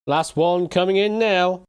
Last one coming in now.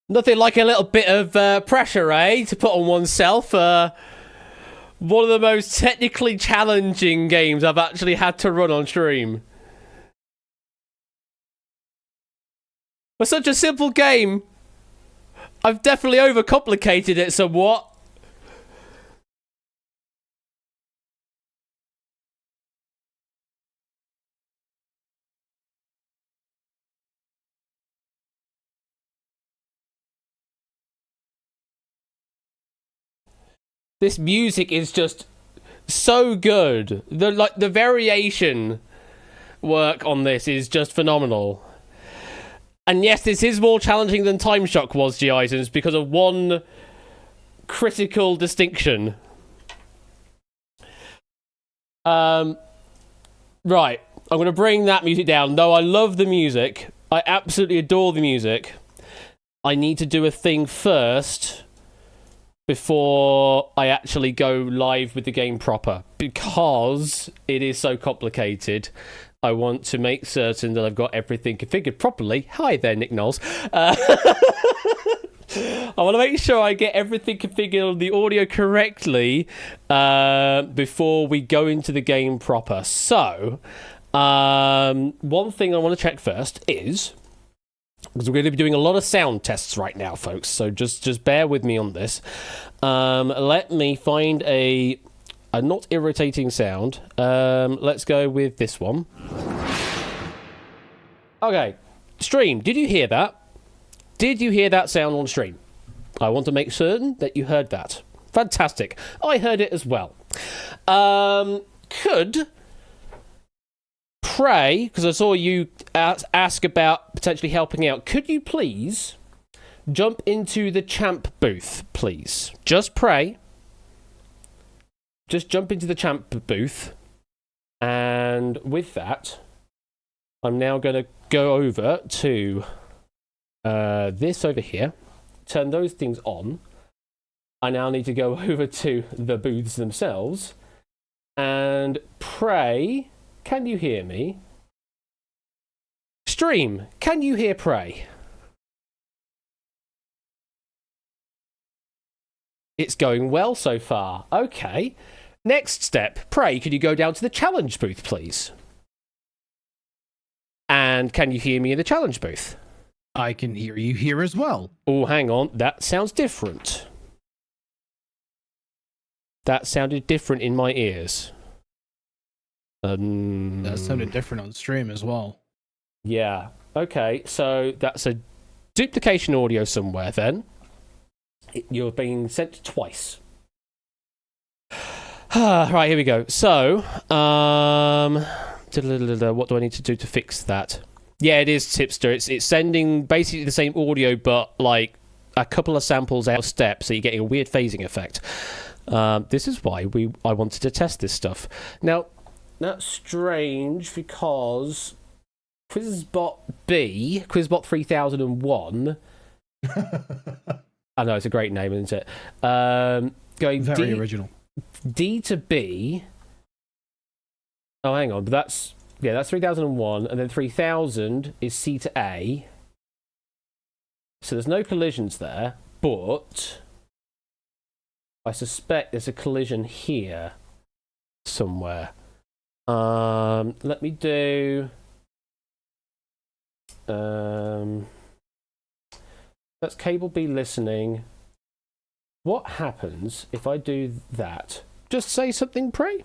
Nothing like a little bit of pressure, eh? To put on oneself. One of the most technically challenging games I've actually had to run on stream. For such a simple game, I've definitely overcomplicated it somewhat. This music is just so good. The variation work on this is just phenomenal. And yes, this is more challenging than Time Shock was, G-Items, because of one critical distinction. Right, I'm going to bring that music down. Though I love the music, I absolutely adore the music, I need to do a thing first before I actually go live with the game proper, because it is so complicated. I want to make certain that I've got everything configured properly. Hi there, Nick Knowles. I want to make sure I get everything configured on the audio correctly before we go into the game proper. So, one thing I want to check first is, because we're going to be doing a lot of sound tests right now, folks, so just bear with me on this. Let me find a not irritating sound. Let's go with this one. Okay, stream, did you hear that? Did you hear that sound on stream? I want to make certain that you heard that. Fantastic. I heard it as well. Could Pray, because I saw you ask about potentially helping out, could you please jump into the champ booth, please? Just Pray. Just jump into the champ booth. And with that, I'm now going to go over to this over here. Turn those things on. I now need to go over to the booths themselves. And Pray, can you hear me? Stream, can you hear Pray? It's going well so far. Okay. Next step. Pray, could you go down to the challenge booth, please? And can you hear me in the challenge booth? I can hear you here as well. Oh, hang on. That sounds different. That sounded different in my ears. That sounded different on stream as well. Yeah. Okay, so that's a duplication audio somewhere then. You're being sent twice. Right, here we go. So, what do I need to do to fix that? Yeah, it is Tipster. It's sending basically the same audio, but like a couple of samples out of step, so you're getting a weird phasing effect. This is why I wanted to test this stuff. Now, that's strange because Quizbot 3001. I know it's a great name, isn't it? Going very original. D to B. Oh, hang on, but that's 3001, and then 3000 is C to A. So there's no collisions there, but I suspect there's a collision here somewhere. Let me do. That's cable B listening. What happens if I do that? Just say something, pray.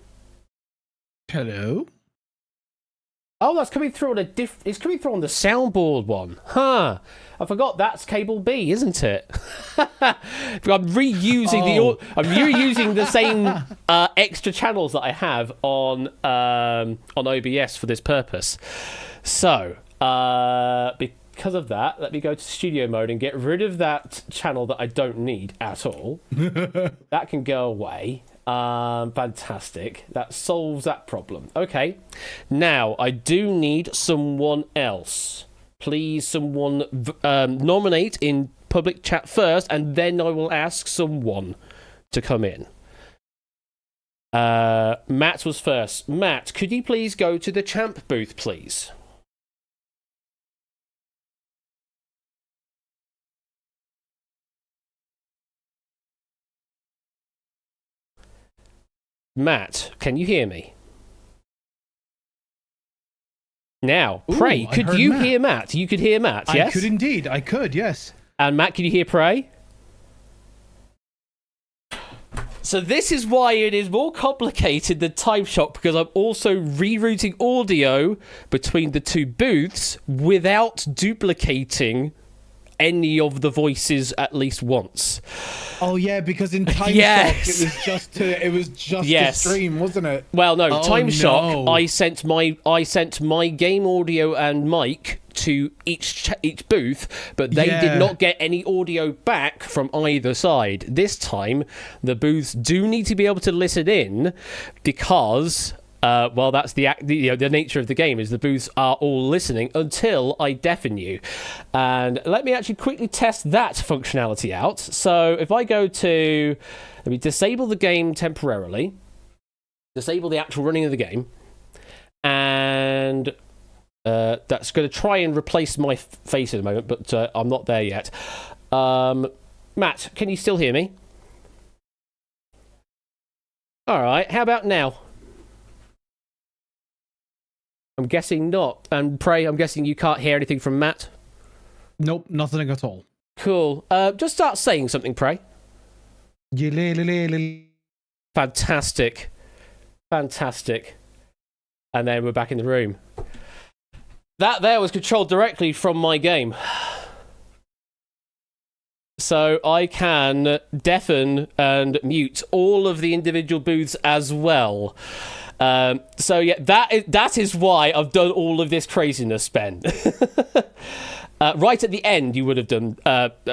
Hello. Oh, that's coming through on it's coming through on the soundboard one. Huh. I forgot that's cable B, isn't it? I'm reusing the same extra channels that I have on OBS for this purpose. So, because of that, let me go to studio mode and get rid of that channel that I don't need at all. That can go away. Fantastic. That solves that problem. Okay. Now, I do need someone else. Please, someone nominate in public chat first, and then I will ask someone to come in. Matt was first. Matt, could you please go to the champ booth, please? Matt, can you hear me? Now, Prey, could you hear Matt? You could hear Matt, yes? I could indeed. I could, yes. And Matt, can you hear Prey? So this is why it is more complicated than Time Shock, because I'm also rerouting audio between the two booths without duplicating any of the voices at least once. Oh yeah, because in Time Shock it was just to stream, wasn't it? Well, no, Time Shock. I sent my game audio and mic to each booth, but they did not get any audio back from either side. This time, the booths do need to be able to listen in because. Well, that's the nature of the game is the booths are all listening until I deafen you. And let me actually quickly test that functionality out. So if I go to, let me disable the game temporarily, disable the actual running of the game, and that's going to try and replace my face at the moment, but I'm not there yet. Matt, can you still hear me? All right, how about now? I'm guessing not. And Prey, I'm guessing you can't hear anything from Matt? Nope, nothing at all. Cool. Just start saying something, Prey. Fantastic. Fantastic. And then we're back in the room. That there was controlled directly from my game. So I can deafen and mute all of the individual booths as well. So yeah, that is why I've done all of this craziness, Ben. Right at the end, you would have done.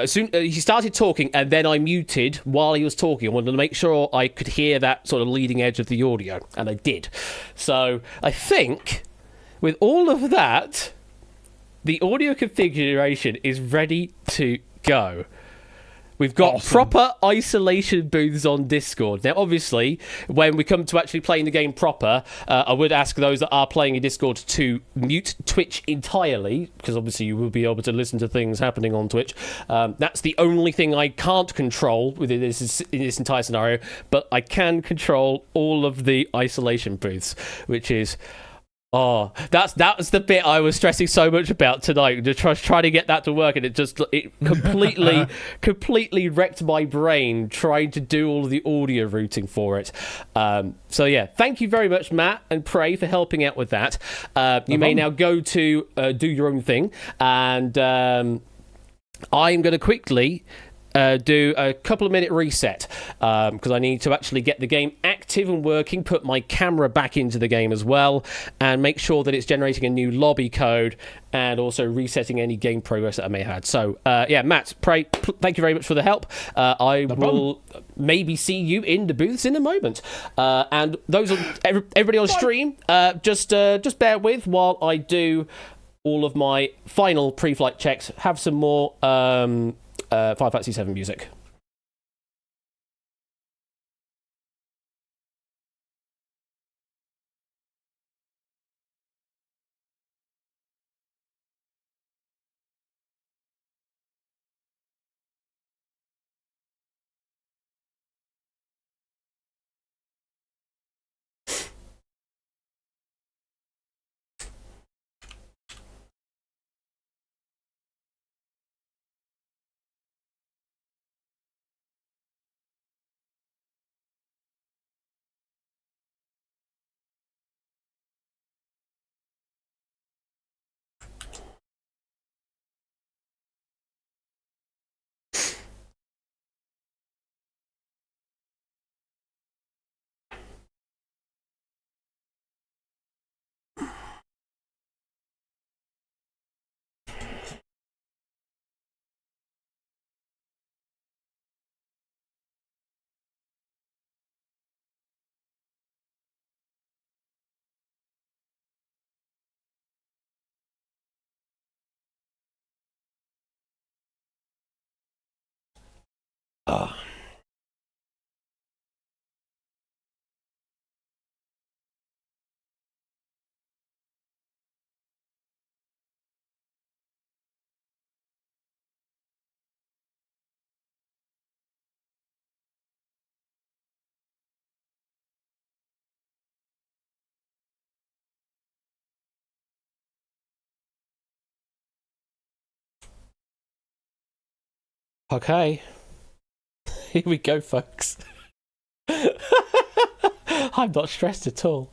Soon he started talking, and then I muted while he was talking. I wanted to make sure I could hear that sort of leading edge of the audio, and I did. So I think with all of that, the audio configuration is ready to go. We've got proper isolation booths on Discord. Now, obviously, when we come to actually playing the game proper, I would ask those that are playing in Discord to mute Twitch entirely, because obviously you will be able to listen to things happening on Twitch. That's the only thing I can't control within this entire scenario, but I can control all of the isolation booths, which is... Oh, that was the bit I was stressing so much about tonight. Just trying to get that to work, and it completely wrecked my brain trying to do all of the audio routing for it. So yeah, thank you very much, Matt and Prey, for helping out with that. You may now go to do your own thing, and I'm going to quickly do a couple of minute reset because I need to actually get the game active and working, put my camera back into the game as well, and make sure that it's generating a new lobby code and also resetting any game progress that I may have had. So, yeah, Matt, thank you very much for the help. I will maybe see you in the booths in a moment. And those are everybody on stream, just bear with while I do all of my final pre-flight checks, have some more Final Fantasy VII music. Okay. Here we go, folks. I'm not stressed at all.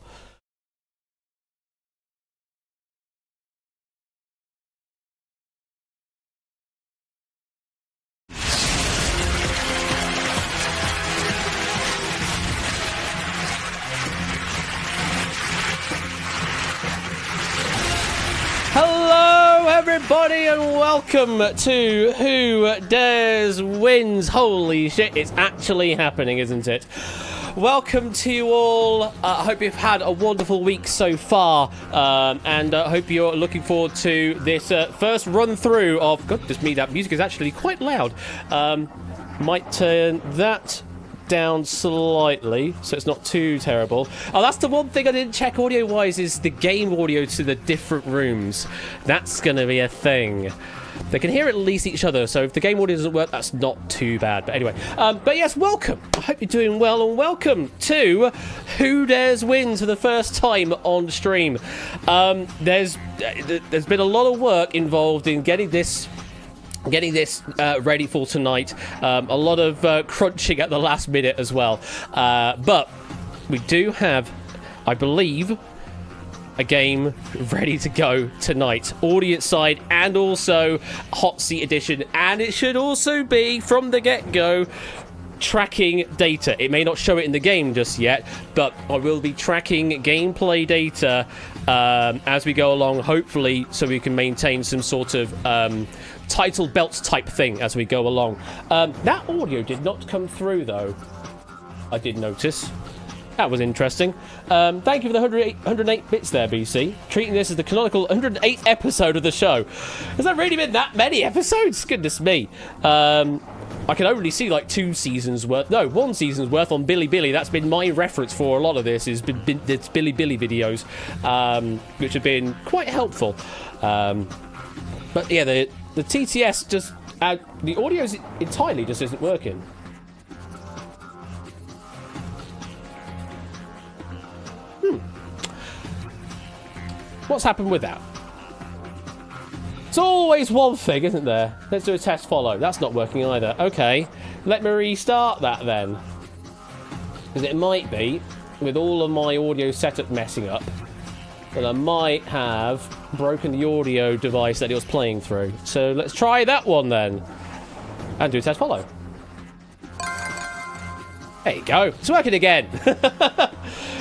Hello, everybody, and welcome to Who Dares Wins. Holy shit, it's actually happening, isn't it? Welcome to you all. I hope you've had a wonderful week so far, and I hope you're looking forward to this first run through of... Goodness me, that music is actually quite loud. Might turn that down slightly so it's not too terrible. Oh, that's the one thing I didn't check audio wise, is the game audio to the different rooms. That's gonna be a thing. They can hear at least each other, so if the game audio doesn't work, that's not too bad. But anyway, but yes, welcome. I hope you're doing well, and welcome to Who Dares Wins for the first time on stream. There's been a lot of work involved in getting this ready for tonight. A lot of crunching at the last minute as well. But we do have, I believe, a game ready to go tonight. Audience side and also hot seat edition. And it should also be, from the get-go, tracking data. It may not show it in the game just yet, but I will be tracking gameplay data as we go along, hopefully, so we can maintain some sort of title belt type thing as we go along. That audio did not come through, though. I did notice. That was interesting. Thank you for the 108 bits there, BC. Treating this as the canonical 108th episode of the show. Has that really been that many episodes? Goodness me. I can only see like 2 seasons worth. No, 1 season's worth on Billy Billy. That's been my reference for a lot of this. It's Billy Billy videos, which have been quite helpful. But yeah, the TTS just the audio entirely just isn't working. What's happened with that? It's always one thing, isn't there? Let's do a test follow. That's not working either. Okay, let me restart that then. Because it might be, with all of my audio setup messing up, that I might have broken the audio device that it was playing through. So let's try that one then. and do test follow. There you go. It's working again.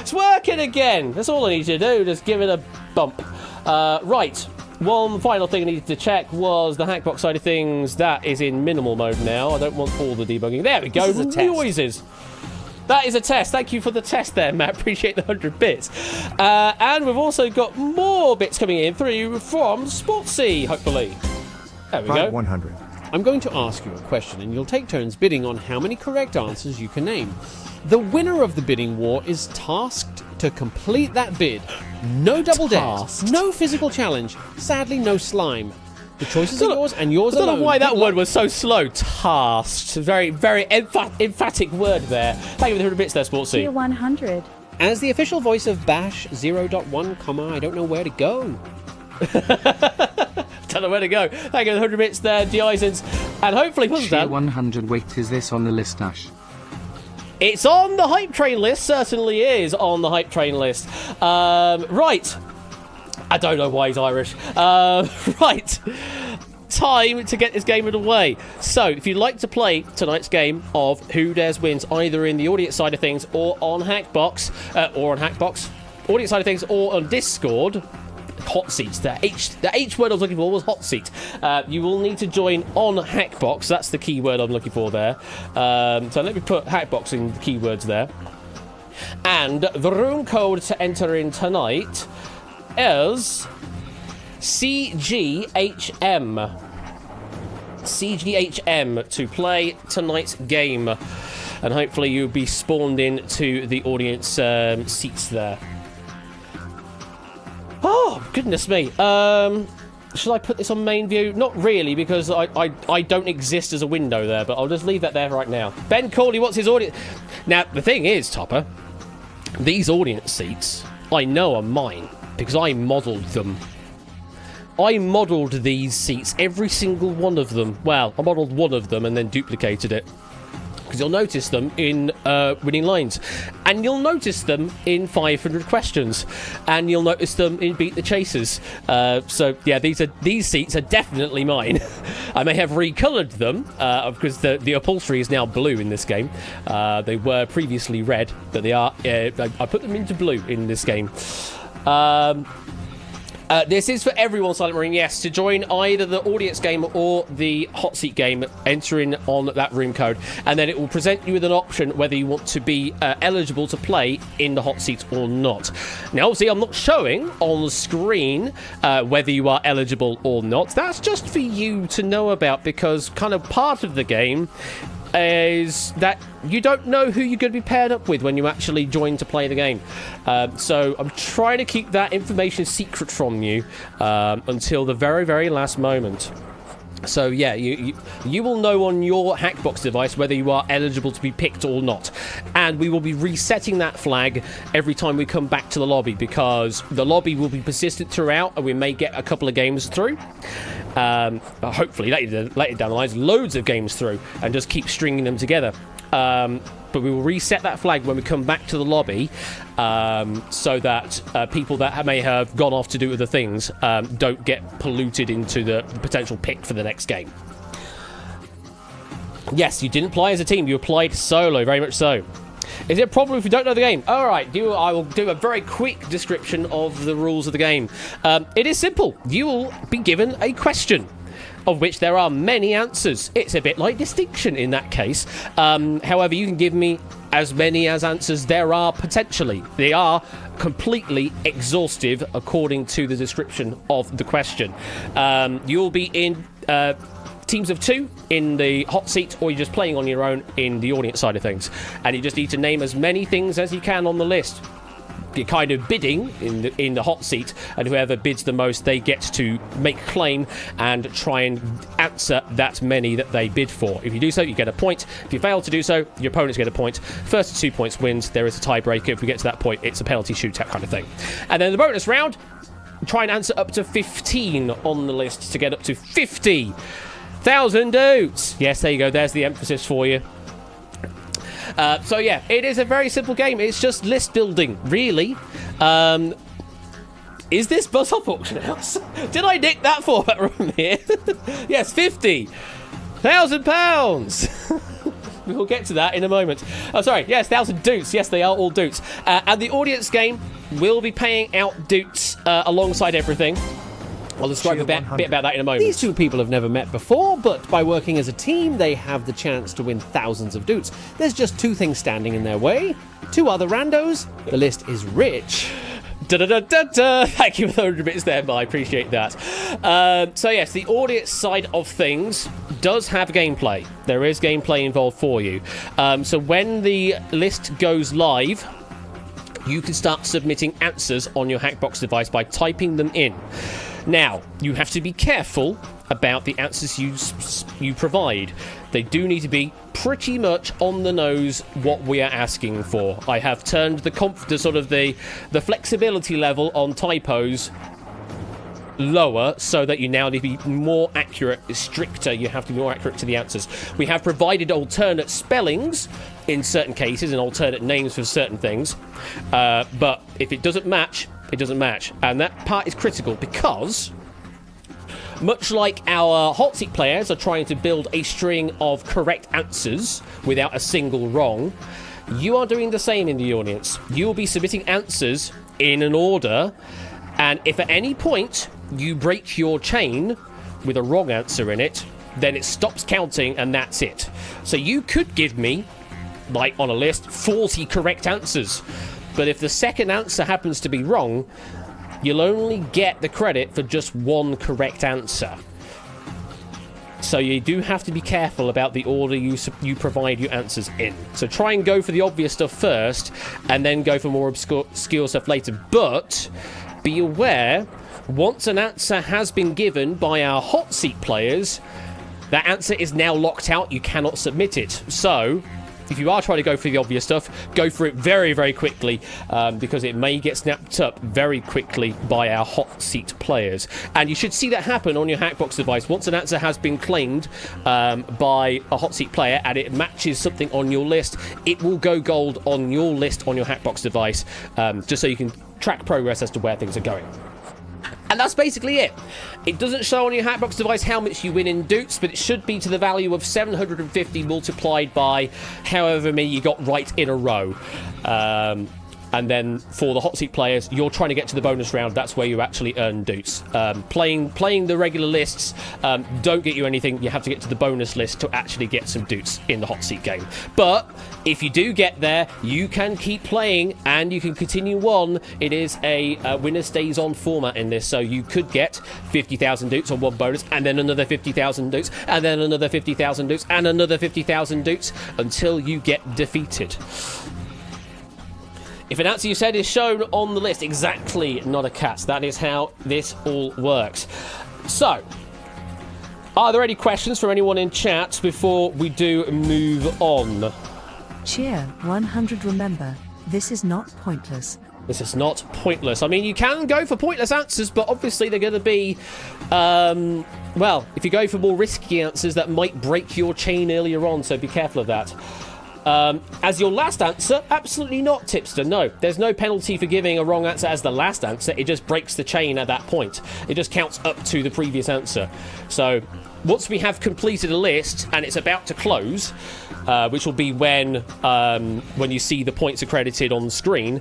It's working again. That's all I need to do. Just give it a bump. Right. One final thing I needed to check was the Hackbox side of things. That is in minimal mode now. I don't want all the debugging. There we go. Noises. That is a test. Thank you for the test there, Matt. Appreciate the 100 bits. And we've also got more bits coming in through from Sportsy, hopefully. There we go. 100. I'm going to ask you a question, and you'll take turns bidding on how many correct answers you can name. The winner of the bidding war is tasked to complete that bid. No double dares, no physical challenge, sadly no slime. The choices are yours and yours alone. I don't know why that word was so slow. Tasked. Very, very emphatic word there. Thank you for the 100 bits there, Sportsy. Tier 100. As the official voice of Bash 0.1, I don't know where to go. Don't know where to go. Thank you for the 100 bits there, Deisens. And hopefully, wasn't Tier that? 100. Wait, is this on the list, Ash? It's on the hype train list. Certainly is on the hype train list. Right. I don't know why he's Irish. Right. Time to get this game away. So, if you'd like to play tonight's game of Who Dares Wins, either in the audience side of things or on Hackbox, audience side of things, or on Discord, hot seats. The H word I was looking for was hot seat. You will need to join on Hackbox. That's the key word I'm looking for there. So let me put Hackbox in the keywords there. And the room code to enter in tonight is CGHM. CGHM to play tonight's game. And hopefully you'll be spawned in to the audience seats there. Oh, goodness me. Should I put this on main view? Not really, because I don't exist as a window there, but I'll just leave that there right now. Ben Corley, what's his audience? Now, the thing is, Topper, these audience seats, I know are mine, because I modelled them. I modelled these seats, every single one of them. Well, I modelled one of them and then duplicated it. Because you'll notice them in Winning Lines, and you'll notice them in 500 Questions, and you'll notice them in Beat the Chasers. So yeah, these seats are definitely mine. I may have recoloured them because the upholstery is now blue in this game. They were previously red, but they are. I put them into blue in this game. This is for everyone, Silent Marine. Yes, to join either the audience game or the hot seat game, enter in on that room code, and then it will present you with an option whether you want to be eligible to play in the hot seat or not. Now, obviously, I'm not showing on the screen whether you are eligible or not. That's just for you to know about, because kind of part of the game is that you don't know who you're going to be paired up with when you actually join to play the game. So I'm trying to keep that information secret from you until the very, very last moment. So yeah, you will know on your Hackbox device whether you are eligible to be picked or not. And we will be resetting that flag every time we come back to the lobby, because the lobby will be persistent throughout, and we may get a couple of games through. Hopefully later down the line, loads of games through, and just keep stringing them together. But we will reset that flag when we come back to the lobby, so that people that may have gone off to do other things don't get polluted into the potential pick for the next game. Yes, you didn't play as a team, you applied solo, very much so. Is it a problem if you don't know the game? Alright, I will do a very quick description of the rules of the game. It is simple. You will be given a question, of which there are many answers. It's a bit like Distinction in that case. However, you can give me as many as answers there are potentially. They are completely exhaustive according to the description of the question. You'll be in teams of 2 in the hot seat, or you're just playing on your own in the audience side of things. And you just need to name as many things as you can on the list. You're kind of bidding in the hot seat, and whoever bids the most, they get to make a claim and try and answer that many that they bid for. If you do so, you get a point. If you fail to do so, your opponents get a point. First to 2 points wins. There is a tiebreaker. If we get to that point, it's a penalty shootout kind of thing. And then the bonus round, try and answer up to 15 on the list to get up to 50,000 dudes. Yes, there you go. There's the emphasis for you. So yeah, it is a very simple game. It's just list building, really. Is this Buzz Up Auction House? Did I nick that format from here? Yes, 50. £1,000. We'll get to that in a moment. Oh, sorry. Yes, 1,000 doots. Yes, they are all doots. And the audience game will be paying out doots alongside everything. I'll describe a bit about that in a moment. These two people have never met before, but by working as a team, they have the chance to win thousands of doots. There's just two things standing in their way. Two other randos. The list is rich. Da-da-da-da-da. Thank you for the 100 bits there, but I appreciate that. So yes, the audience side of things does have gameplay. There is gameplay involved for you. So when the list goes live, you can start submitting answers on your Hackbox device by typing them in. Now, you have to be careful about the answers you provide. They do need to be pretty much on the nose what we are asking for. I have turned the flexibility level on typos lower so that you now need to be more accurate, stricter. You have to be more accurate to the answers. We have provided alternate spellings in certain cases and alternate names for certain things. But if it doesn't match, it doesn't match. And that part is critical because, much like our hot seat players are trying to build a string of correct answers without a single wrong, you are doing the same in the audience. You will be submitting answers in an order, and if at any point you break your chain with a wrong answer in it, then it stops counting and that's it. So you could give me, like on a list, 40 correct answers. But if the second answer happens to be wrong, you'll only get the credit for just one correct answer. So you do have to be careful about the order you provide your answers in. So try and go for the obvious stuff first, and then go for more obscure stuff later. But be aware, once an answer has been given by our hot seat players, that answer is now locked out. You cannot submit it. So if you are trying to go for the obvious stuff, go for it very, very quickly, because it may get snapped up very quickly by our hot seat players. And you should see that happen on your Hackbox device. Once an answer has been claimed by a hot seat player and it matches something on your list, it will go gold on your list on your Hackbox device, just so you can track progress as to where things are going. And that's basically it. It doesn't show on your Hackbox device how much you win in doots, but it should be to the value of 750 multiplied by however many you got right in a row. And then for the hot seat players, you're trying to get to the bonus round. That's where you actually earn doots. Playing the regular lists don't get you anything. You have to get to the bonus list to actually get some doots in the hot seat game. But if you do get there, you can keep playing and you can continue on. It is a winner stays on format in this, so you could get 50,000 doots on one bonus, and then another 50,000 doots, and then another 50,000 doots, and another 50,000 doots until you get defeated. If an answer you said is shown on the list, exactly, not a cat. That is how this all works. So, are there any questions from anyone in chat before we do move on? Cheer 100. Remember, this is not pointless. This is not pointless. I mean, you can go for pointless answers, but obviously they're going to be, well, if you go for more risky answers, that might break your chain earlier on, so be careful of that. As your last answer, absolutely not, Tipster. No, there's no penalty for giving a wrong answer as the last answer. It just breaks the chain at that point. It just counts up to the previous answer. So once we have completed a list and it's about to close, which will be when you see the points accredited on the screen,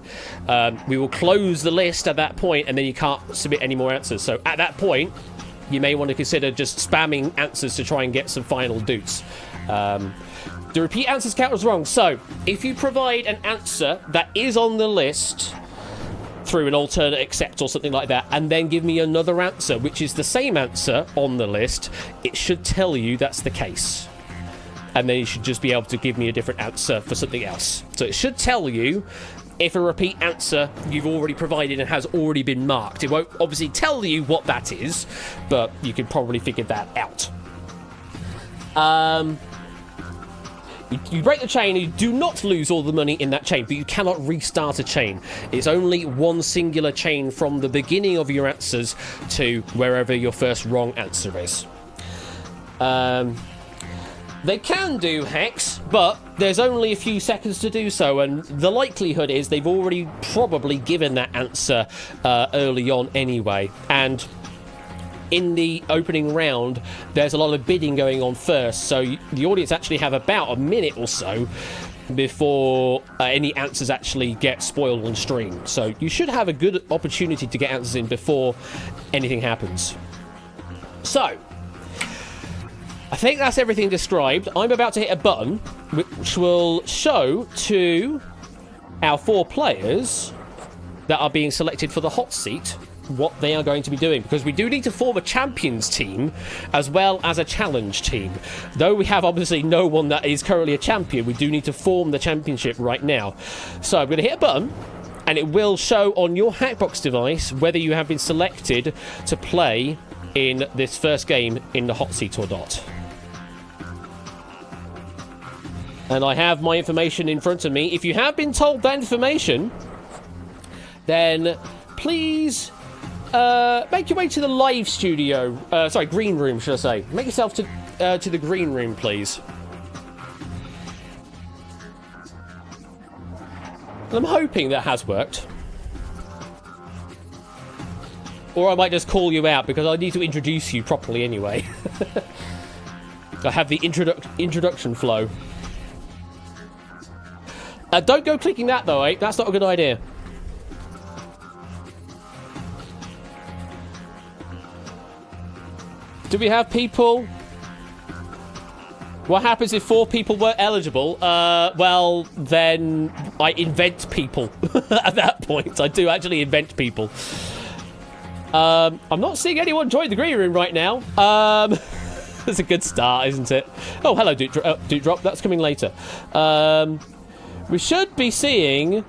we will close the list at that point, and then you can't submit any more answers. So at that point, you may want to consider just spamming answers to try and get some final doots. The repeat answers count as wrong. So, if you provide an answer that is on the list through an alternate accept or something like that, and then give me another answer, which is the same answer on the list, it should tell you that's the case. And then you should just be able to give me a different answer for something else. So it should tell you if a repeat answer you've already provided and has already been marked. It won't obviously tell you what that is, but you can probably figure that out. You break the chain, you do not lose all the money in that chain, but you cannot restart a chain. It's only one singular chain from the beginning of your answers to wherever your first wrong answer is. They can do hex, but there's only a few seconds to do so, and the likelihood is they've already probably given that answer early on anyway. And in the opening round, there's a lot of bidding going on first, so the audience actually have about a minute or so before any answers actually get spoiled on stream. So you should have a good opportunity to get answers in before anything happens. So, I think that's everything described. I'm about to hit a button which will show to our 4 players that are being selected for the hot seat what they are going to be doing, because we do need to form a champions team as well as a challenge team. Though we have obviously no one that is currently a champion, we do need to form the championship right now. So I'm going to hit a button and it will show on your Hackbox device whether you have been selected to play in this first game in the hot seat or not. And I have my information in front of me. If you have been told that information, then please make your way to the live studio. Sorry, green room, should I say. Make yourself to the green room, please. And I'm hoping that has worked. Or I might just call you out, because I need to introduce you properly anyway. I have the introduction flow. Don't go clicking that, though, eh? That's not a good idea. Do we have people? What happens if 4 people weren't eligible? Well, then I invent people. At that point, I do actually invent people. I'm not seeing anyone join the green room right now. That's a good start, isn't it? Oh, hello, Duke Drop. That's coming later. We should be seeing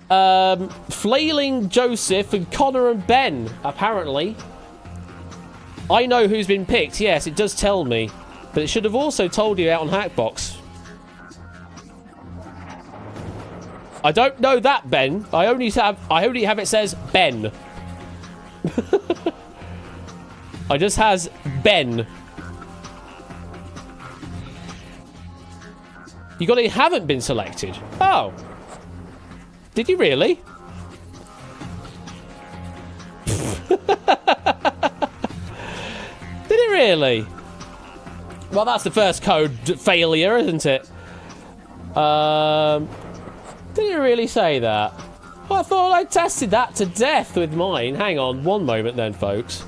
Flailing Joseph and Connor and Ben, apparently. I know who's been picked. Yes, it does tell me. But it should have also told you out on Hackbox. I don't know that, Ben. I only have it says Ben. I just has Ben. You got it, haven't been selected. Oh. Did you really? Did it really? Well, that's the first code failure, isn't it? Did it really say that? Well, I thought I tested that to death with mine. Hang on, one moment then, folks.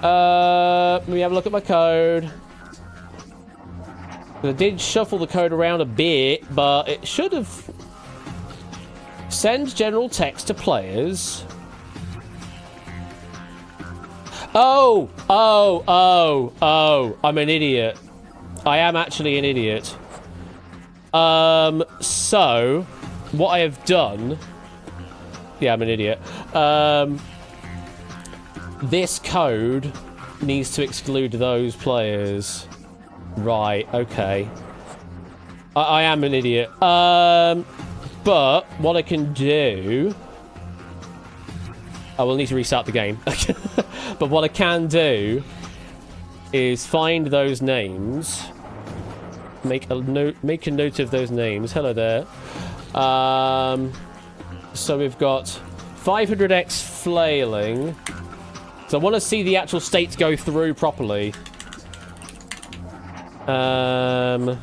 Let me have a look at my code. I did shuffle the code around a bit, but it should have... Send general text to players. Oh, I'm an idiot. I am actually an idiot. So, what I have done... Yeah, I'm an idiot. This code needs to exclude those players. Right, okay. I am an idiot. But what I can do... I will need to restart the game. But what I can do is find those names. Make a note of those names. Hello there. So we've got 500x flailing. So I want to see the actual states go through properly. And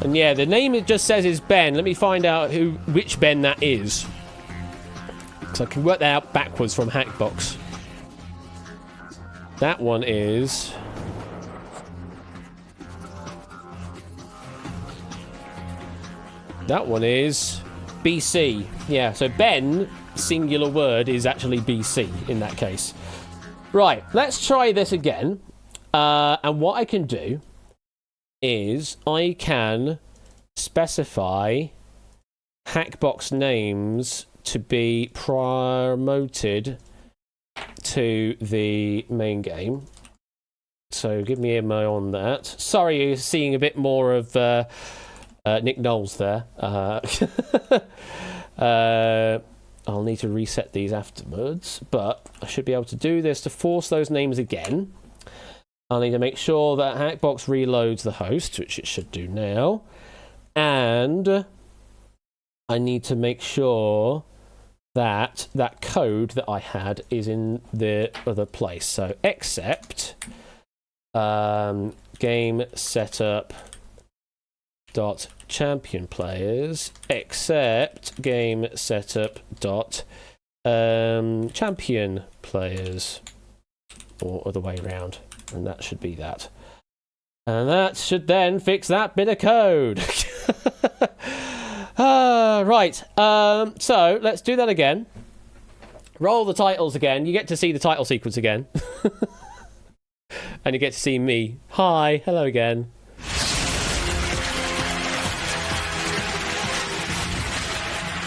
yeah, the name it just says is Ben. Let me find out which Ben that is. Because I can work that out backwards from Hackbox. That one is... That one is BC. Yeah, so Ben, singular word, is actually BC in that case. Right, let's try this again. And what I can do is I can specify Hackbox names to be promoted to the main game. So give me a mo on that. Sorry, you're seeing a bit more of Nick Knowles there. I'll need to reset these afterwards, but I should be able to do this to force those names again. I'll need to make sure that Hackbox reloads the host, which it should do now. And I need to make sure that code that I had is in the other place. So except game setup dot champion players except game setup dot champion players, or other way around, and that should be that. And that should then fix that bit of code. Right. So let's do that again. Roll the titles again. You get to see the title sequence again. And you get to see me. Hi. Hello again.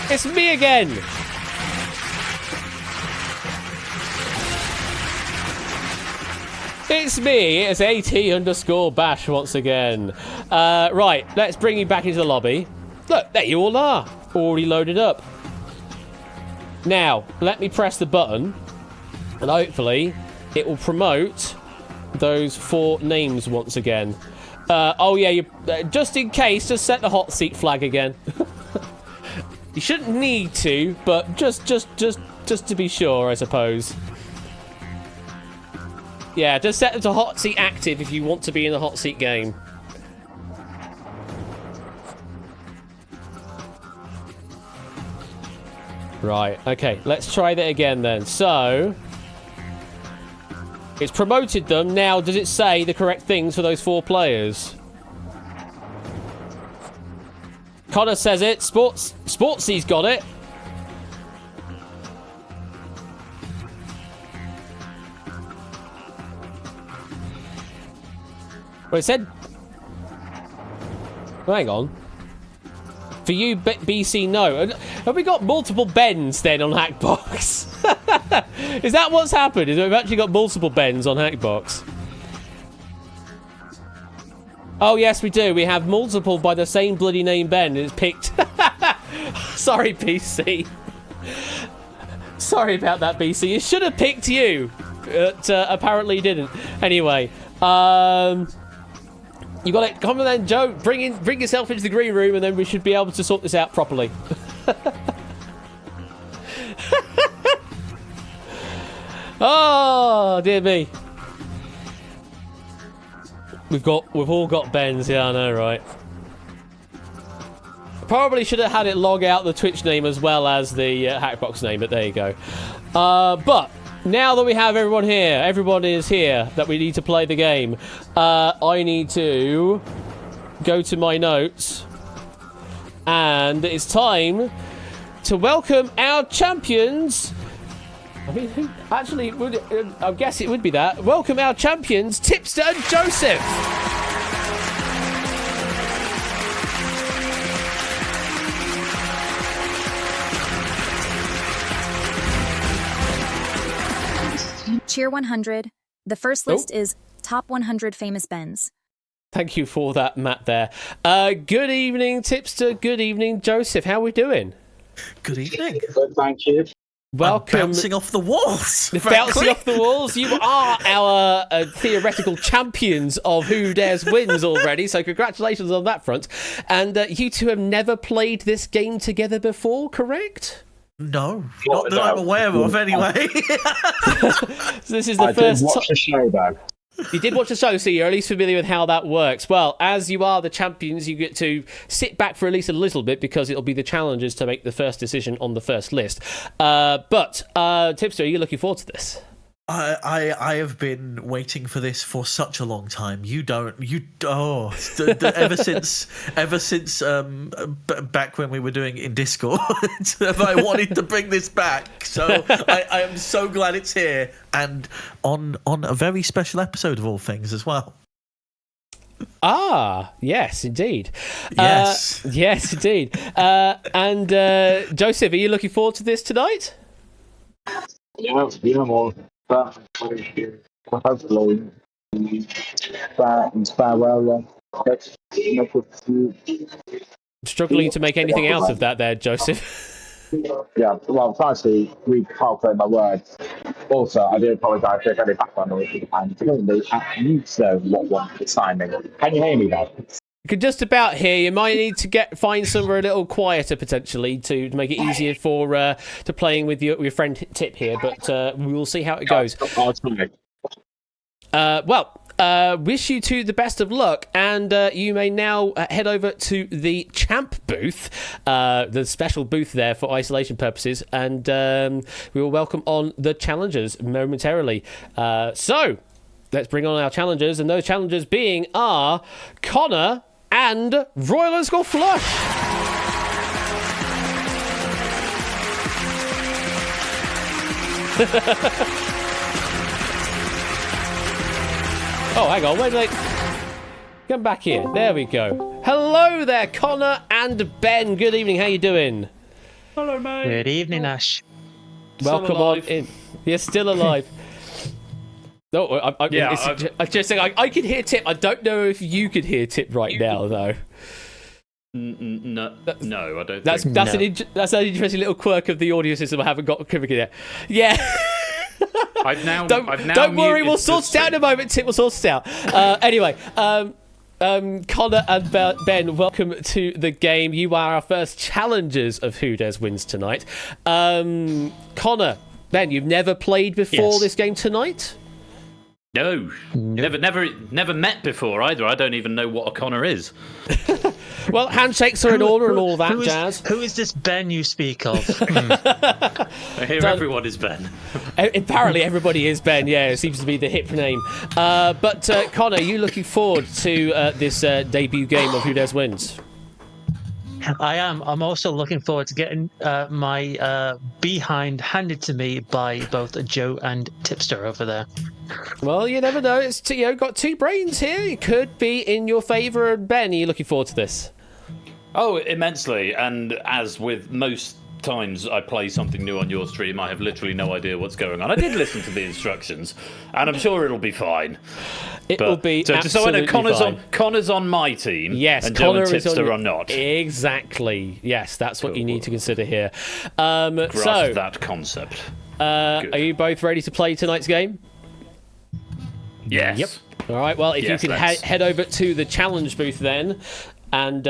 It's me again. It's me. It's AT_Bash once again. Right. Let's bring you back into the lobby. Look, there you all are. Already loaded up. Now, let me press the button, and hopefully it will promote those 4 names once again. Oh yeah, just in case, just set the hot seat flag again. You shouldn't need to, but just to be sure, I suppose. Yeah, just set it to hot seat active if you want to be in the hot seat game. Right, okay, let's try that again then. So, it's promoted them. Now, does it say the correct things for those 4 players? Connor says it. Sportsy's got it. Well, it said... Oh, hang on. For you, BC, no. Have we got multiple Bens then on Hackbox? Is that what's happened? Is we've actually got multiple Bens on Hackbox? Oh, yes, we do. We have multiple by the same bloody name Ben. It's picked. Sorry, BC. Sorry about that, BC. It should have picked you. But apparently didn't. Anyway, you got it. Come on then, Joe. Bring yourself into the green room, and then we should be able to sort this out properly. Oh dear me. We've all got Bens. Yeah, I know, right? Probably should have had it log out the Twitch name as well as the Hackbox name, but there you go. But now that we have everyone here, everyone is here that we need to play the game. I need to go to my notes, and it's time to welcome our champions. I mean, who actually would? I guess it would be that. Welcome our champions, Tipster and Joseph. Cheer 100. The first list is top 100 famous Bens. Thank you for that, Matt, there. Good evening, Tipster. Good evening, Joseph. How are we doing? Good evening. Good, thank you. Welcome. I'm bouncing off the walls. Bouncing off the walls. You are our theoretical champions of Who Dares Wins already, so congratulations on that front. And you two have never played this game together before, correct? No, not that I'm aware of, anyway. So this is the first time. I did watch the show, though. You did watch the show, so you're at least familiar with how that works. Well, as you are the champions, you get to sit back for at least a little bit because it'll be the challengers to make the first decision on the first list. But Tipster, are you looking forward to this? I have been waiting for this for such a long time. Ever since back when we were doing in Discord, have I wanted to bring this back. So I am so glad it's here, and on a very special episode of all things as well. Ah, yes, indeed. Yes, yes, indeed. And Joseph, are you looking forward to this tonight? Yeah, more. But hopefully, inspire well. Struggling to make anything out of that there, Joseph. Yeah, well, firstly, recalculate my words. Also, I do apologise if any background noise. I'm currently at mute zone what one for timing. Can you hear me, though? could just about hear. You might need to find somewhere a little quieter potentially to make it easier for to playing with your friend Tip here. But we will see how it goes. Wish you two the best of luck, and you may now head over to the champ booth, the special booth there for isolation purposes, and we will welcome on the challengers momentarily. So let's bring on our challengers, and those challengers being are Connor and Royal Underscore Flush. Oh, hang on, wait, come back here. There we go. Hello there, Connor and Ben. Good evening. How you doing? Hello, mate. Good evening, Ash. Welcome on in. You're still alive. No, I just think I can hear Tip. I don't know if you could hear Tip right now, though. No, I don't. That's an interesting little quirk of the audio system. I haven't got covered yet. Yeah. Don't worry, we'll sort it out in a moment, Tip. We'll sort it out. Anyway, Connor and Ben, welcome to the game. You are our first challengers of Who Dares Wins tonight. Connor, Ben, you've never played before this game tonight? No, never met before either. I don't even know what a Connor is. Well, handshakes are in order and all that jazz. Who is this Ben you speak of? I hear everyone is Ben. Apparently everybody is Ben, yeah. It seems to be the hip name. But Connor, are you looking forward to this debut game of Who Dares Wins? I am. I'm also looking forward to getting my behind handed to me by both Joe and Tipster over there. Well, you never know. It's got two brains here. It could be in your favour. And Ben, are you looking forward to this? Oh, immensely. And as with most times I play something new on your stream, I have literally no idea what's going on. I did listen to the instructions, and I'm sure it'll be fine. It'll be absolutely so I know fine. Connor's on my team. Yes, and Connor Joe and Tipster is are not. Exactly. Yes, that's what you need to consider here. Grasp that concept. Are you both ready to play tonight's game? Yes. Yep. All right. Well, if you can head over to the challenge booth then, and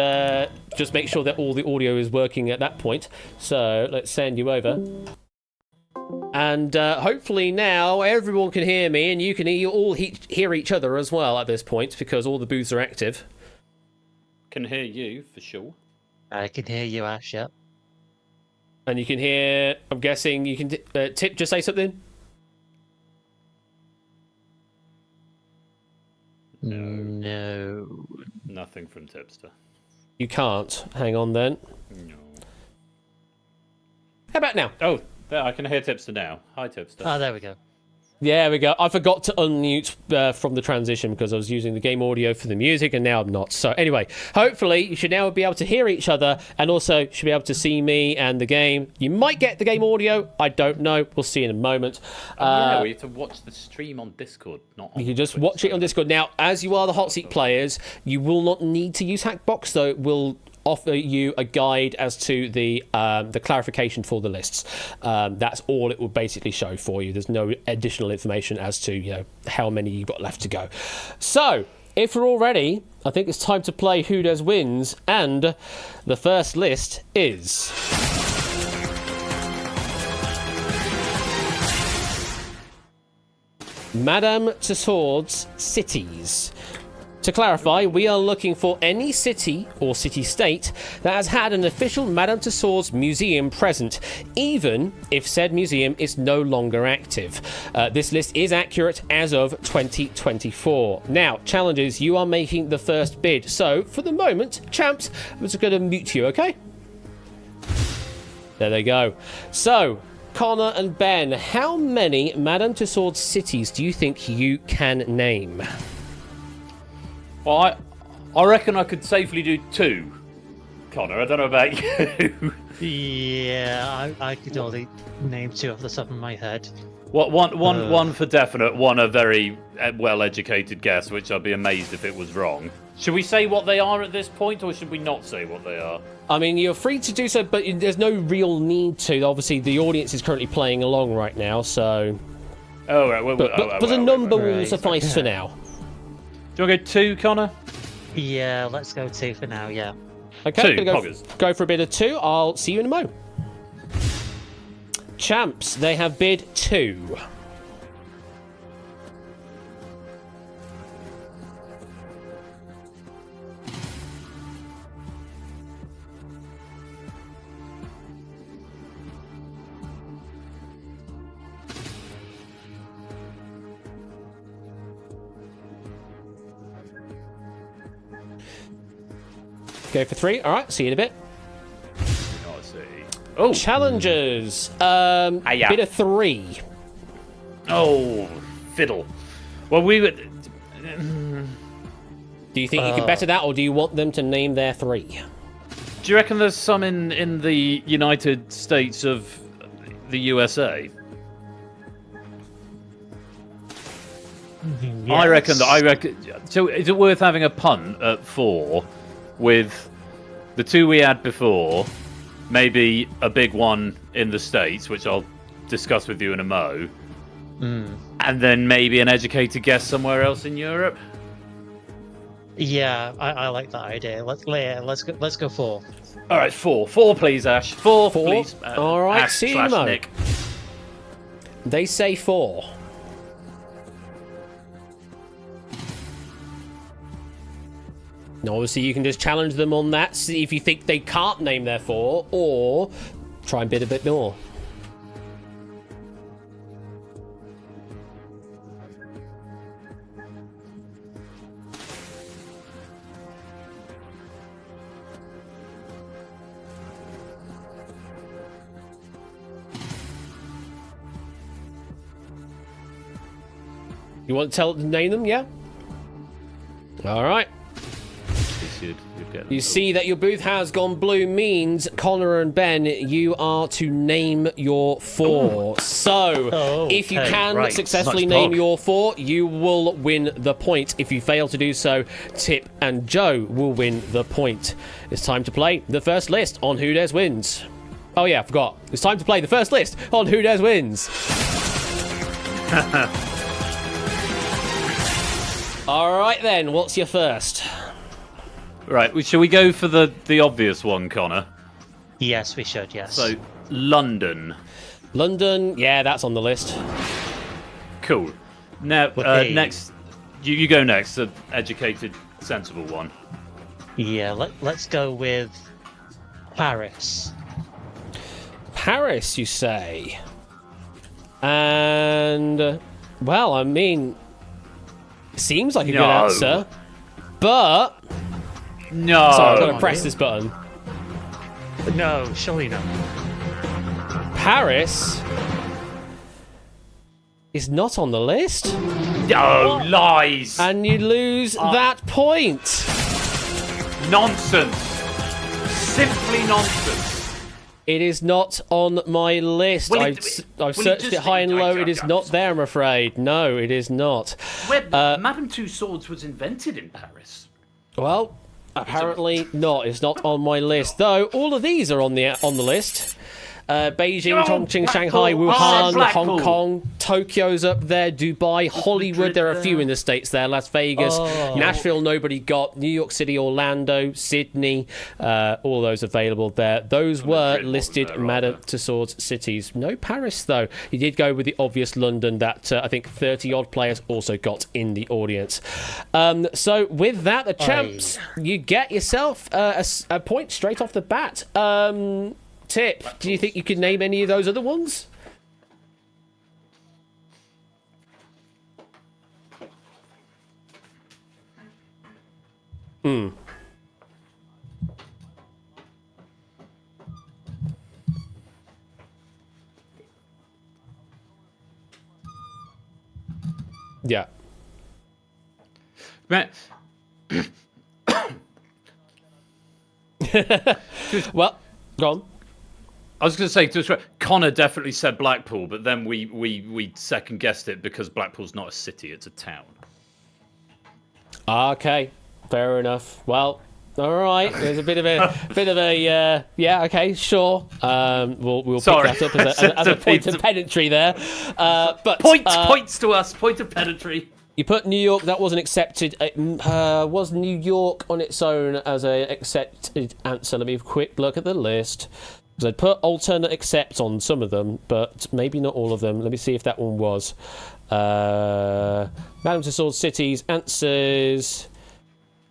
just make sure that all the audio is working at that point. So let's send you over. And hopefully now everyone can hear me, and you can all hear each other as well at this point, because all the booths are active. Can hear you, for sure. I can hear you, Ash, yep. And you can hear, I'm guessing you can... Tip, just say something? No. Nothing from Tipster. You can't. Hang on then. No. How about now? Oh, there, I can hear Tipster now. Hi, Tipster. Oh, there we go. Yeah, we go. I forgot to unmute from the transition because I was using the game audio for the music, and now I'm not. So anyway, hopefully you should now be able to hear each other, and also should be able to see me and the game. You might get the game audio. I don't know. We'll see in a moment. Yeah, we have to watch the stream on Discord, not on You can just Twitch. watch it on Discord. Now, as you are the hot seat players, you will not need to use Hackbox, though it will offer you a guide as to the clarification for the lists. That's all it will basically show for you. There's no additional information as to how many you've got left to go. So, if we're all ready, I think it's time to play Who Dares Wins, and the first list is... Madame Tussauds Cities. To clarify, we are looking for any city or city-state that has had an official Madame Tussauds museum present, even if said museum is no longer active. This list is accurate as of 2024. Now, challengers, you are making the first bid. So, for the moment, champs, I'm just going to mute you, okay? There they go. So, Connor and Ben, how many Madame Tussauds cities do you think you can name? Well, I reckon I could safely do 2, Connor. I don't know about you. Yeah, I could only name 2 off the top of my head. One for definite, one a very well-educated guess, which I'd be amazed if it was wrong. Should we say what they are at this point, or should we not say what they are? I mean, you're free to do so, but there's no real need to. Obviously, the audience is currently playing along right now, so... Oh, right. But the number will suffice for now. Do you want to go 2, Connor? Yeah, let's go 2 for now, yeah. Okay, 2, gonna poggers. go for a bid of 2. I'll see you in a mo. Champs, they have bid 2. Go for 3. All right, see you in a bit. Oh, Challengers. yeah. Bid of 3. Oh, fiddle. Well, we would. Do you think you can better that, or do you want them to name their 3? Do you reckon there's some in the United States of the USA? Yes. I reckon. So, is it worth having a punt at 4 with the 2 we had before? Maybe a big one in the States, which I'll discuss with you in a mo. And then maybe an educated guess somewhere else in Europe. Yeah, I like that idea. Let's go 4. All right, 4. 4, please, Ash. 4, 4. please. All right, Ash see you in a slash mo. Nick. They say 4. Now, obviously, you can just challenge them on that, see if you think they can't name their 4, or try and bid a bit more. You want to name them, yeah? All right. You see that your booth has gone blue means, Connor and Ben, you are to name your 4. So, if you can successfully name your 4, you will win the point. If you fail to do so, Tip and Joe will win the point. It's time to play the first list on Who Dares Wins. Oh yeah, I forgot. It's time to play the first list on Who Dares Wins. All right then, what's your first? Right, shall we go for the obvious one, Connor? Yes, we should, yes. So, London. London, yeah, that's on the list. Cool. Now, next, you go next, the educated, sensible one. Yeah, let's go with Paris. Paris, you say? And, well, I mean, seems like a good answer, but... No. Sorry, I've got to press this button. No, surely not. Paris is not on the list. Oh, lies. And you lose that point. Nonsense. Simply nonsense. It is not on my list. I've searched it high and low. It is not there, I'm afraid. No, it is not. Madame Two Swords was invented in Paris. Well, apparently not. It's not on my list, though. All of these are on the list. Beijing, Chongqing, Shanghai, Wuhan, Hong Kong, Tokyo's up there, Dubai, Hollywood. There are a few in the States there. Las Vegas, Nashville, nobody got. New York City, Orlando, Sydney, all those available there. Those were listed Madame Tussauds cities. No Paris, though. He did go with the obvious London that I think 30-odd players also got in the audience. So with that, the champs, you get yourself a point straight off the bat. Tip, do you think you could name any of those other ones? Yeah. Well, go on. I was going to say, Connor definitely said Blackpool, but then we second guessed it because Blackpool's not a city; it's a town. Okay, fair enough. Well, all right. There's a bit of a yeah. Okay, sure. We'll pick that up as a point of pedantry there. But points to us. Point of pedantry. You put New York, that wasn't accepted. Was New York on its own as a accepted answer? Let me have a quick look at the list. Because I'd put alternate accept on some of them, but maybe not all of them. Let me see if that one was. Madame Tussauds Cities answers...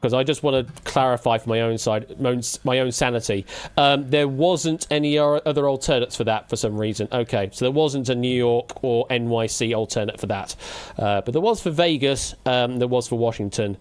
Because I just want to clarify for my own side, my own sanity. There wasn't any other alternates for that for some reason. Okay, so there wasn't a New York or NYC alternate for that. But there was for Vegas, there was for Washington.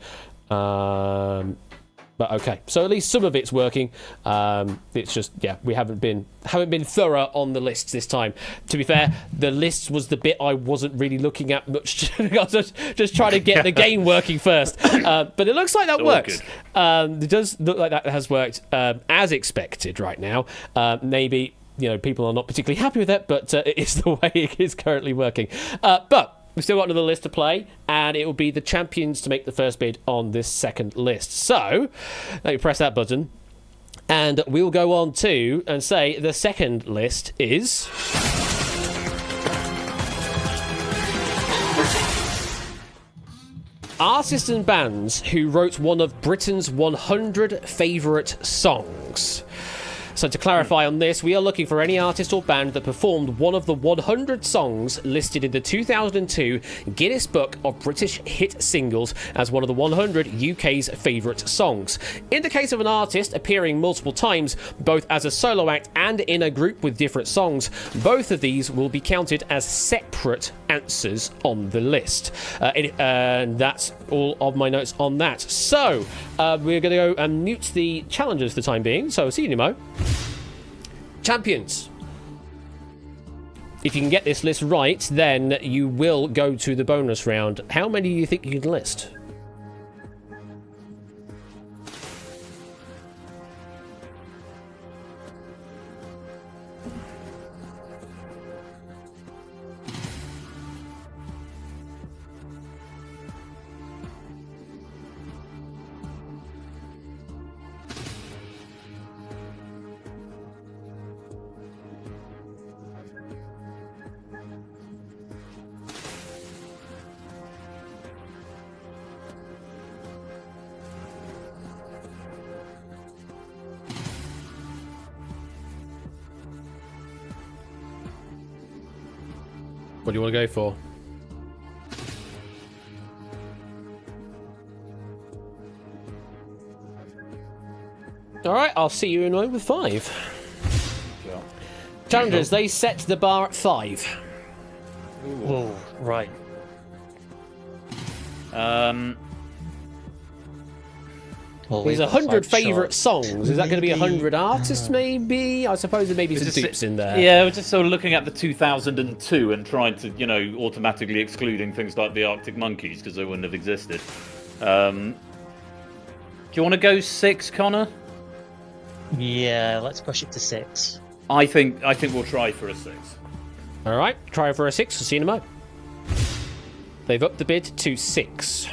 But okay, so at least some of it's working. It's just, yeah, we haven't been thorough on the lists this time. To be fair, the lists was the bit I wasn't really looking at much. I was just trying to get the game working first. But it looks like that works. It does look like that has worked as expected right now. Maybe, people are not particularly happy with it, but it is the way it is currently working. But we've still got another list to play, and it will be the champions to make the first bid on this second list. So, let me press that button, and we'll go on to and say the second list is... artists and bands who wrote one of Britain's 100 favourite songs. So to clarify on this, we are looking for any artist or band that performed one of the 100 songs listed in the 2002 Guinness Book of British Hit Singles as one of the 100 UK's favourite songs. In the case of an artist appearing multiple times, both as a solo act and in a group with different songs, both of these will be counted as separate answers on the list. And that's all of my notes on that. So we're going to go and mute the challengers for the time being. So see you, Nemo. Champions. If you can get this list right, then you will go to the bonus round. How many do you think you can list? What do you want to go for? Alright, I'll see you in with 5. Yeah. Challengers, they set the bar at 5. Whoa, right. There's 100 favourite songs. Is that going to be 100 artists, maybe? I suppose there may be some dupes in there. Yeah, we're just sort of looking at the 2002 and trying to, automatically excluding things like the Arctic Monkeys because they wouldn't have existed. Do you want to go 6, Connor? Yeah, let's push it to 6. I think we'll try for a 6. All right, try for a 6. See you in a mo. They've upped the bid to 6.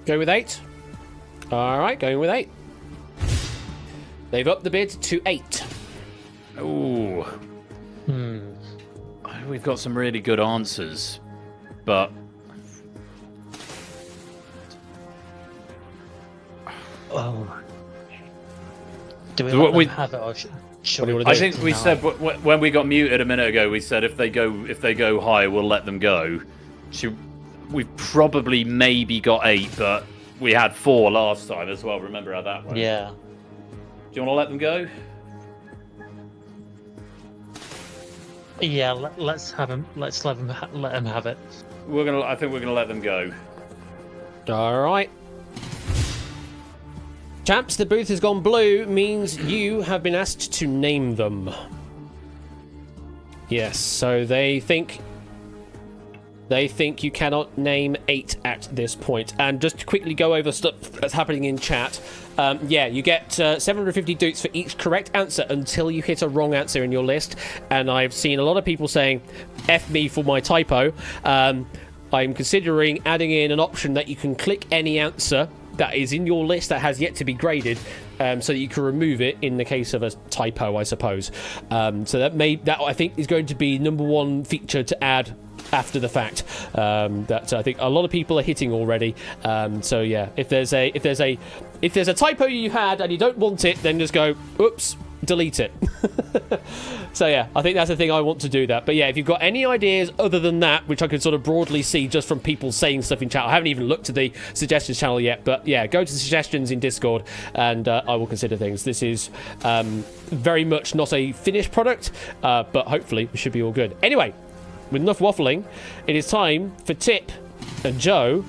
Go with 8. All right, going with 8. They've upped the bid to 8. Ooh. We've got some really good answers, but... Oh. Do we So let what we- them have it, or should What do you we? wanna I do? think we said when we got muted a minute ago. We said if they go high, we'll let them go. We've probably maybe got 8, but we had 4 last time as well. Remember how that went? Yeah. Do you want to let them go? Yeah. Let's have him. Let's let him have it. I think we're gonna let them go. All right. Champs, the booth has gone blue, means you have been asked to name them. Yes, so they think you cannot name 8 at this point. And just to quickly go over stuff that's happening in chat. Yeah, you get 750 dukes for each correct answer until you hit a wrong answer in your list. And I've seen a lot of people saying, F me for my typo. I'm considering adding in an option that you can click any answer that is in your list that has yet to be graded, so that you can remove it in the case of a typo, I suppose. So that I think is going to be number 1 feature to add after the fact, that I think a lot of people are hitting already. So yeah, if there's a typo you had and you don't want it, then just go, oops, delete it. So yeah, I think that's the thing I want to do that. But yeah, if you've got any ideas other than that, which I can sort of broadly see just from people saying stuff in chat, I haven't even looked at the suggestions channel yet, but yeah, go to the suggestions in Discord and I will consider things. This is very much not a finished product, but hopefully it should be all good. Anyway, with enough waffling, it is time for Tip and Joe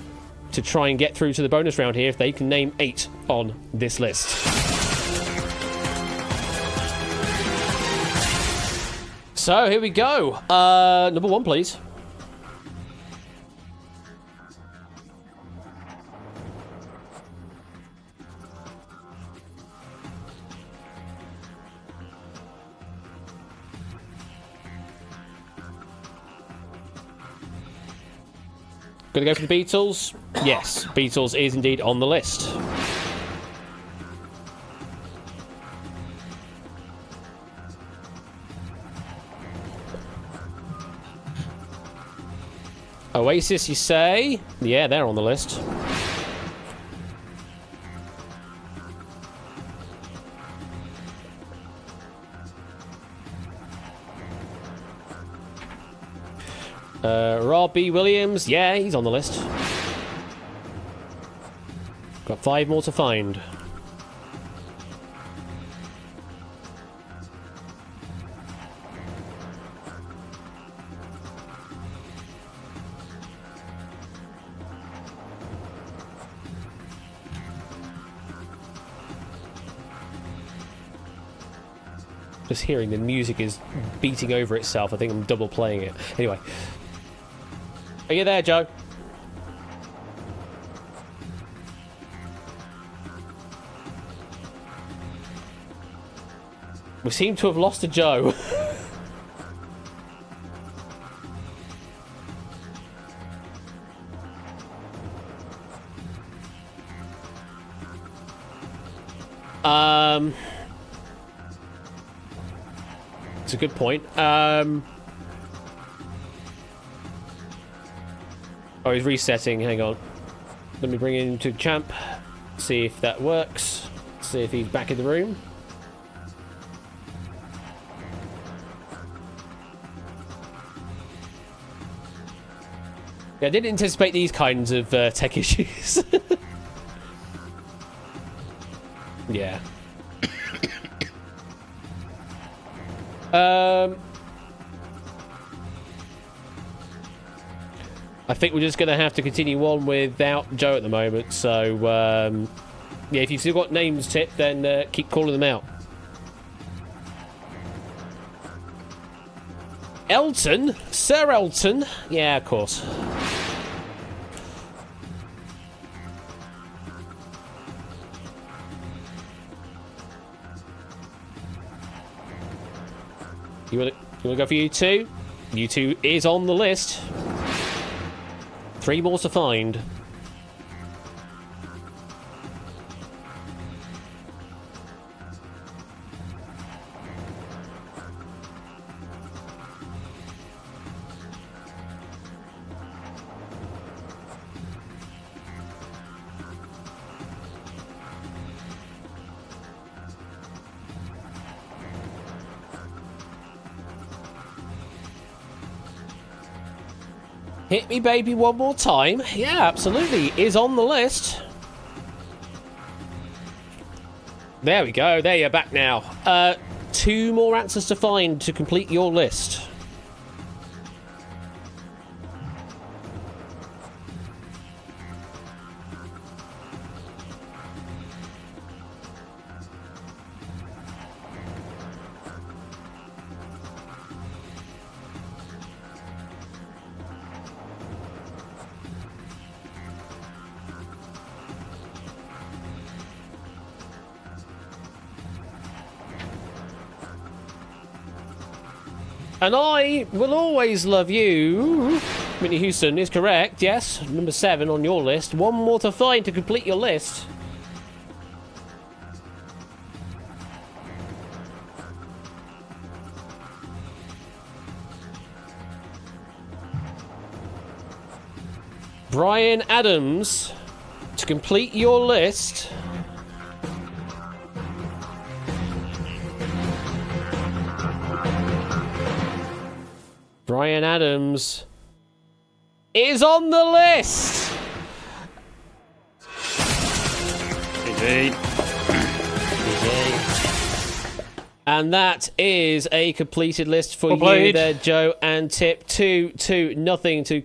to try and get through to the bonus round here if they can name 8 on this list. So here we go. Number 1, please. Gonna go for the Beatles? Yes, Beatles is indeed on the list. Oasis, you say? Yeah, they're on the list. Robbie Williams, yeah, he's on the list. Got 5 more to find. Just hearing the music is beating over itself. I think I'm double playing it. Anyway. Are you there, Joe? We seem to have lost a Joe. It's a good point. Oh, he's resetting. Hang on. Let me bring him to champ. See if that works. See if he's back in the room. Yeah, I didn't anticipate these kinds of tech issues. Yeah. I think we're just going to have to continue on without Joe at the moment. So, yeah, if you've still got names, Tip, then keep calling them out. Elton? Sir Elton? Yeah, of course. You want to go for U2? U2 is on the list. 3 more to find. Hit Me Baby one more time. Yeah, absolutely. Is on the list. There we go. There you're back now. 2 more answers to find to complete your list. And I will always love you. Whitney Houston is correct, yes. Number 7 on your list. 1 more to find to complete your list. Brian Adams, to complete your list. Brian Adams is on the list. Indeed. And that is a completed list for you there, Joe and Tip. 2-0 to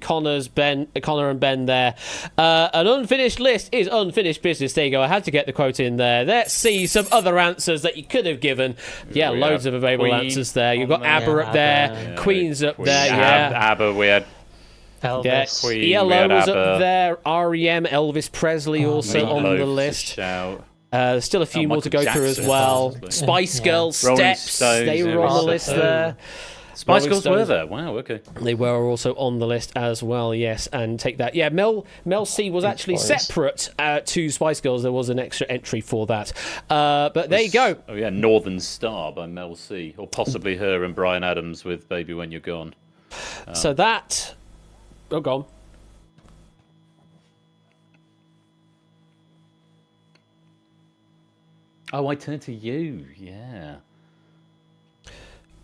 Connor and Ben there. An unfinished list is unfinished business. There you go. I had to get the quote in there. Let's see some other answers that you could have given. Yeah, loads of available answers there. You've got ABBA up there. Queen's up there. Yeah, ABBA. We had Elvis. Yeah. Queen, ELO was ABBA. up there. REM, Elvis Presley also on the list. There's still a few more to go through as well. possibly. Spice Girls, Rolling Steps, Stones, they were on the list there. Spice Rolling Girls were Stones. there. Wow, okay. They were also on the list as well, yes. And take that. Yeah, Mel C was actually separate to Spice Girls. There was an extra entry for that. But there you go. Oh, yeah, Northern Star by Mel C. Or possibly her and Brian Adams with Baby When You're Gone. So that... Oh, go on. Oh, I turn to you. Yeah.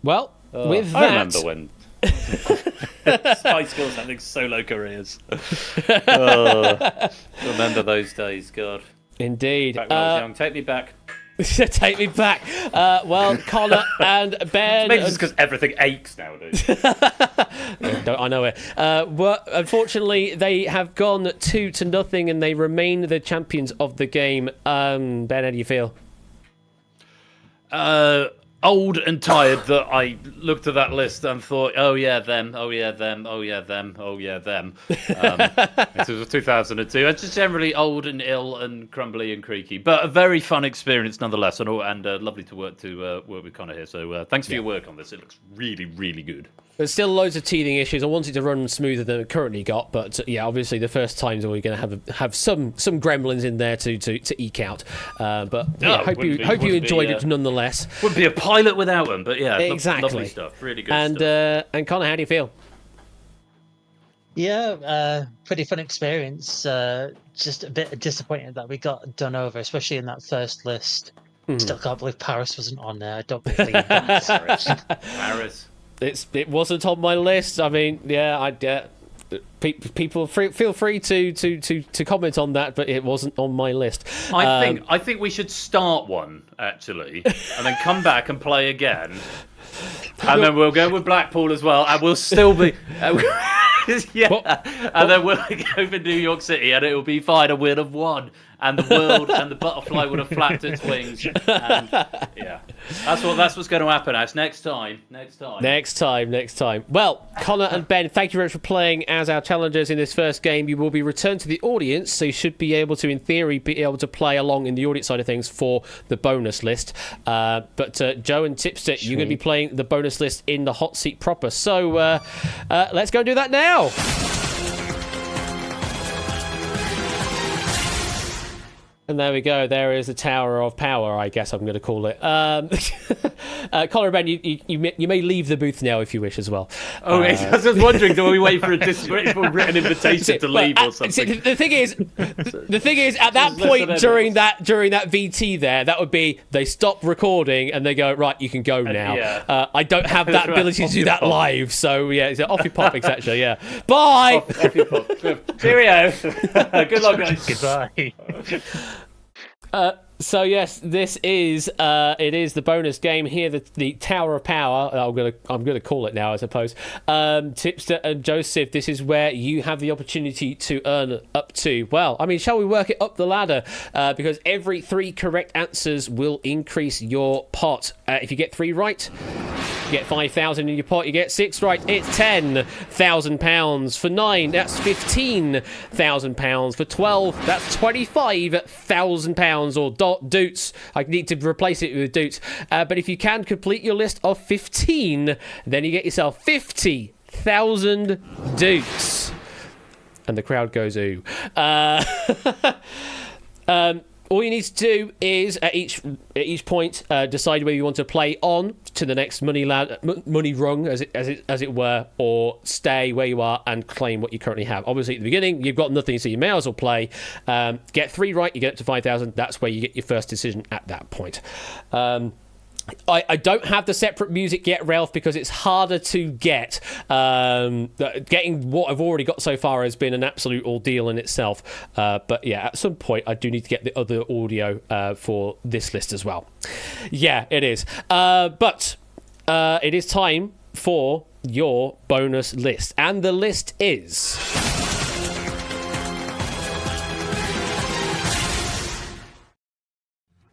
Well, with I that... remember when Spice Girls having solo careers. Remember those days, God. Indeed. Back when I was young. Take me back. Take me back. Well, Connor and Ben... Maybe it's because everything aches nowadays. I know it. Well, unfortunately, they have gone 2-0 and they remain the champions of the game. Ben, how do you feel? Old and tired that I looked at that list and thought, oh yeah, them, oh yeah, them, oh yeah, them, oh yeah, them. It was 2002. I'm just generally old and ill and crumbly and creaky, but a very fun experience nonetheless, and lovely to work with Connor here. So thanks for your work on this. It looks really, really good. There's still loads of teething issues. I wanted to run smoother than it currently got, but yeah, obviously the first times we're going to have some gremlins in there to eke out. But yeah, hope you enjoyed it nonetheless. Wouldn't be a pilot without them, but yeah, exactly. lovely stuff. Really good stuff. And Connor, how do you feel? Yeah, pretty fun experience. Just a bit disappointed that we got done over, especially in that first list. Still can't believe Paris wasn't on there. I don't believe that. Paris. It wasn't on my list. I mean, yeah, people feel free to comment on that, but it wasn't on my list. I think we should start one actually, and then come back and play again, and then we'll go with Blackpool as well, and we'll still be. And then we'll go for New York City, and it'll be fine, and we'll have won, and the world and the butterfly would have flapped its wings. And, yeah, that's what's going to happen. As next time. Well, Connor and Ben, thank you very much for playing as our challengers in this first game. You will be returned to the audience, so you should be able to, in theory, play along in the audience side of things for the bonus list. But Joe and Tipster, you're going to be playing the bonus list in the hot seat proper. So let's go and do that now. And there we go. There is the Tower of Power, I guess I'm going to call it. Colin Ben, you may leave the booth now if you wish as well. Oh, I was just wondering, do we wait for a written invitation to leave or something? The thing is, at that point during that VT there, that would be they stop recording and they go, right, you can go now. Yeah. I don't have that ability to do that live, so yeah, it's off your pop, etc. Yeah, bye. Off your pop. Cheerio. Good luck, guys. Goodbye. So yes, this is it is the bonus game here, the Tower of Power. I'm gonna call it now, I suppose. Tipster and Joseph, this is where you have the opportunity to earn up to. Well, I mean, shall we work it up the ladder? Because every 3 correct answers will increase your pot. If you get 3 right, you get 5,000 in your pot. You get 6 right, it's £10,000. For 9, that's £15,000. For 12, that's £25,000 or Doots. I need to replace it with Doots. But if you can complete your list of 15, then you get yourself 50,000 Doots. And the crowd goes ooh. All you need to do is at each point decide whether you want to play on to the next money rung, as it were, or stay where you are and claim what you currently have. Obviously, at the beginning you've got nothing, so you may as well play. Get 3 right, you get up to 5,000. That's where you get your first decision at that point. I don't have the separate music yet, Ralph, because it's harder to get. Getting what I've already got so far has been an absolute ordeal in itself. But yeah, at some point I do need to get the other audio for this list as well. Yeah, it is. But it is time for your bonus list. And the list is...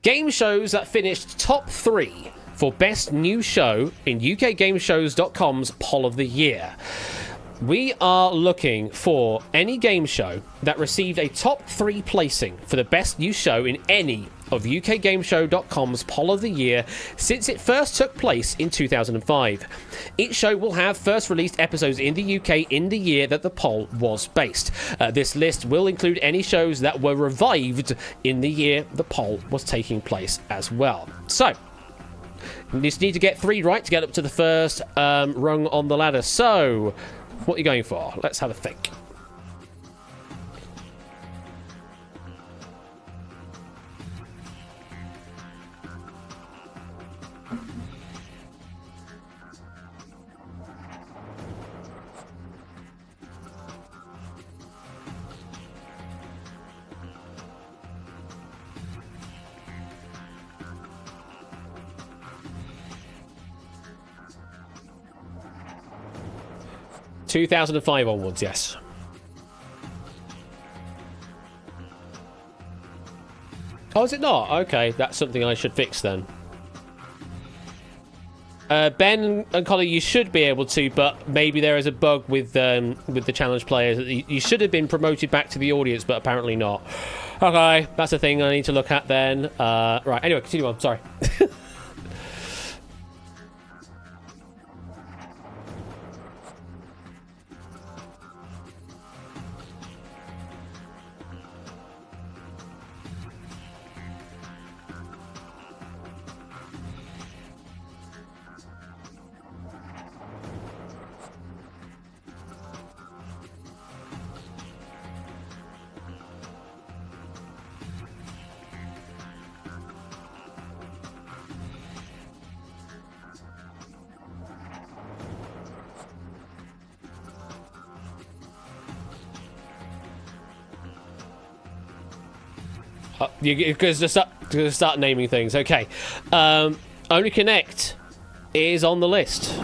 game shows that finished top 3 for best new show in UKGameShows.com's Poll of the Year. We are looking for any game show that received a top 3 placing for the best new show in any of UKGameShow.com's Poll of the Year since it first took place in 2005. Each show will have first released episodes in the UK in the year that the poll was based. This list will include any shows that were revived in the year the poll was taking place as well. So, you just need to get 3 right to get up to the first rung on the ladder. So, what are you going for? Let's have a think. ...2005 onwards, yes. Oh, is it not? Okay, that's something I should fix then. Ben and Colin, you should be able to, but maybe there is a bug with the challenge players. You should have been promoted back to the audience, but apparently not. Okay, that's a thing I need to look at then. Right, anyway, continue on, sorry. You're going to start naming things. Okay. Only Connect is on the list.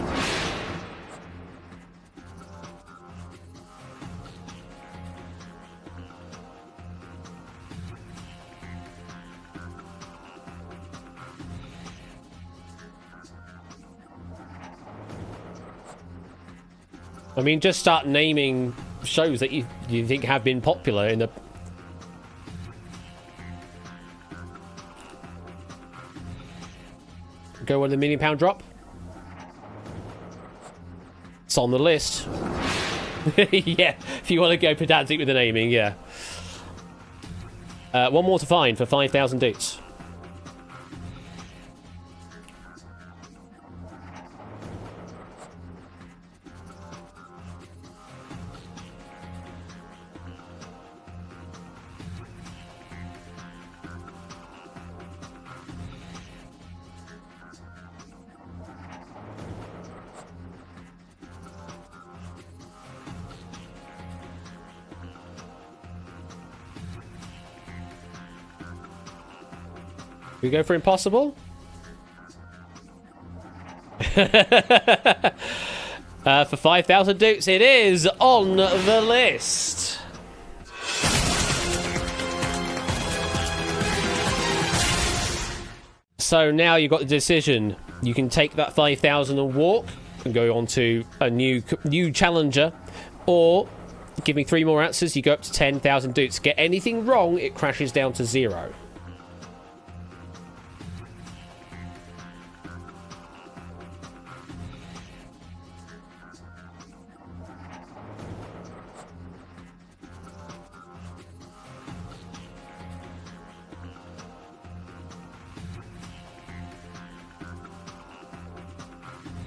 I mean, just start naming shows that you think have been popular in the... Go with the £1 million drop. It's on the list. Yeah, if you want to go pedantic with the naming, yeah. One more to find for 5,000 dutes. We go for impossible? For 5,000 dukes, it is on the list. So now you've got the decision. You can take that 5,000 and walk and go on to a new challenger, or give me 3 more answers, you go up to 10,000 dukes. Get anything wrong, it crashes down to 0.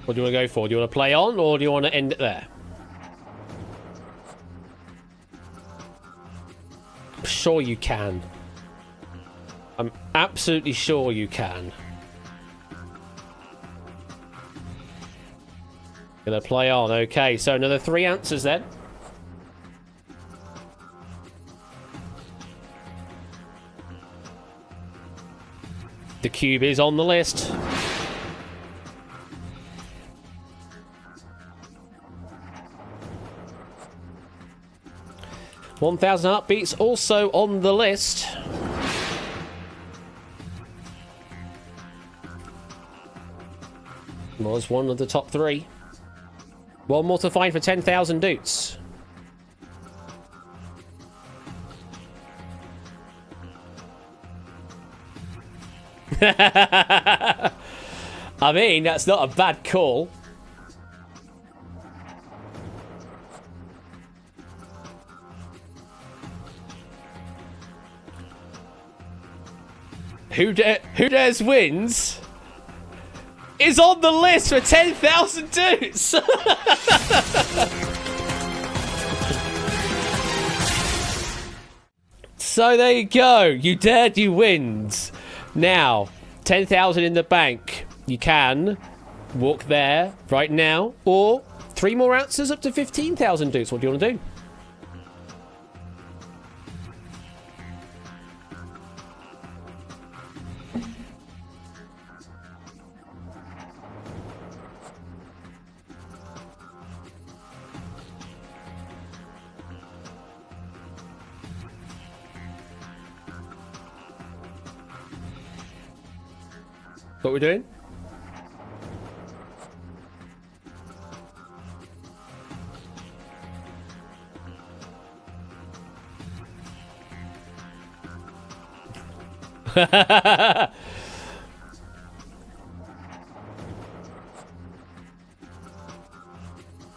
What do you want to go for? Do you want to play on, or do you want to end it there? I'm sure you can. I'm absolutely sure you can. Gonna play on. Okay, so another 3 answers then. The cube is on the list. 1,000 heartbeats also on the list. Was one of the top 3. One more to find for 10,000 dutes. I mean, that's not a bad call. Who Dares Wins is on the list for 10,000 dutes. So there you go. You Dared You wins. Now, 10,000 in the bank. You can walk there right now, or 3 more answers up to 15,000 dutes. What do you want to do? What we're doing?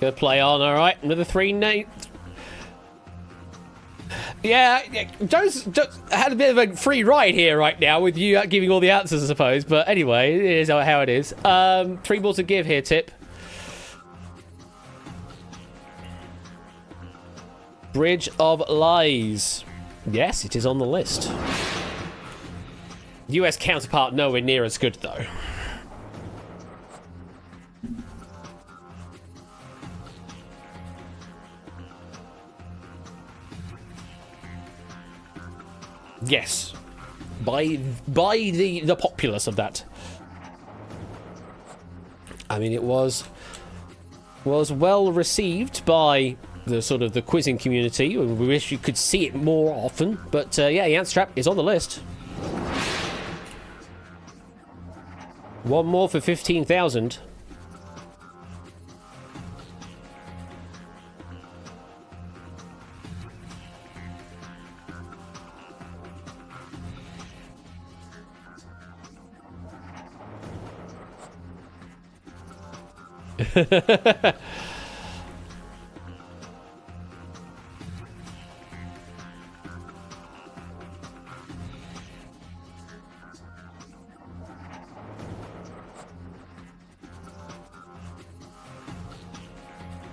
Gonna play on, alright. Another 3 names. Yeah, Joe's had a bit of a free ride here right now with you giving all the answers, I suppose. But anyway, it is how it is. 3 more to give here, Tip. Bridge of Lies. Yes, it is on the list. US counterpart nowhere near as good, though. Yes, by the populace of that. I mean, it was well received by the sort of the quizzing community. We wish you could see it more often, but yeah, the answer trap is on the list. One more for 15,000.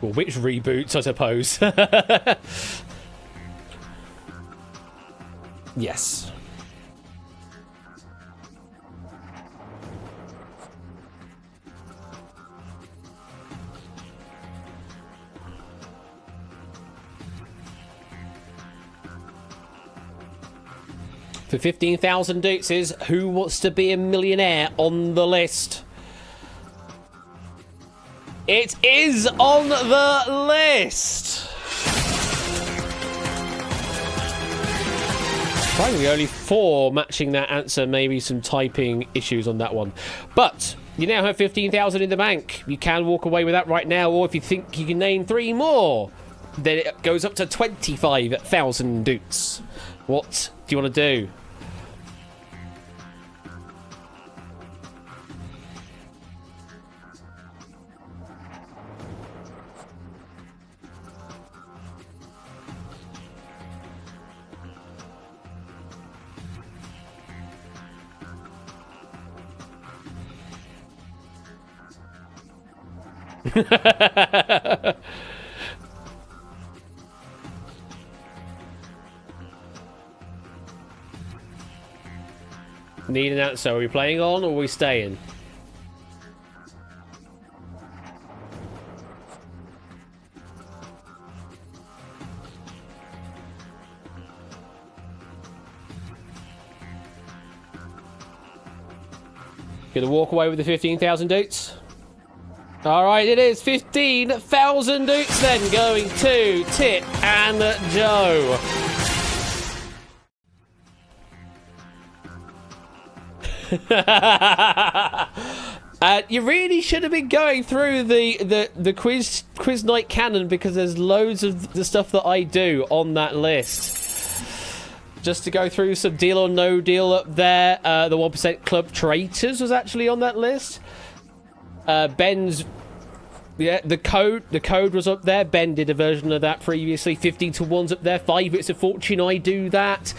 Well, which reboots, I suppose. Yes. For 15,000 dukes is Who Wants to Be a Millionaire on the list. It is on the list. Finally, only 4 matching that answer. Maybe some typing issues on that one. But you now have 15,000 in the bank. You can walk away with that right now, or if you think you can name 3 more, then it goes up to 25,000 dukes. What do you want to do? Need an answer. Are we playing on or are we staying? Gonna walk away with the 15,000 dukes? Alright, it is 15,000 dukes then, going to Tip and Joe. You really should have been going through the quiz night canon, because there's loads of the stuff that I do on that list. Just to go through some Deal or No Deal up there. The 1% Club Traitors was actually on that list. Ben's, yeah, the code was up there. Ben did a version of that previously. 15 to 1's up there. 5 It's a Fortune, I do that.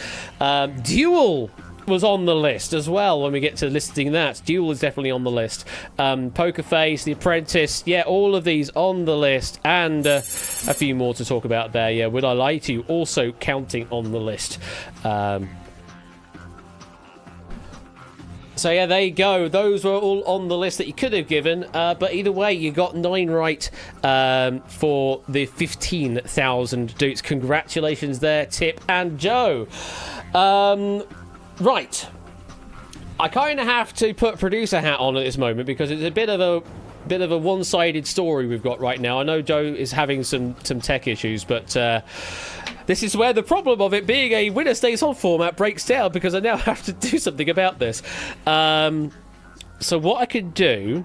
Duel was on the list as well when we get to listing that. Duel is definitely on the list. Poker Face, The Apprentice, yeah, all of these on the list, and a few more to talk about there. Yeah, Would I Lie to You also counting on the list. So yeah, there you go. Those were all on the list that you could have given, but either way, you got 9 right for the 15,000 dukes. Congratulations there, Tip and Joe. Right, I kind of have to put producer hat on at this moment, because it's a bit of a one-sided story we've got right now. I know Joe is having some tech issues, but this is where the problem of it being a winner stays on format breaks down, because I now have to do something about this. So what I could do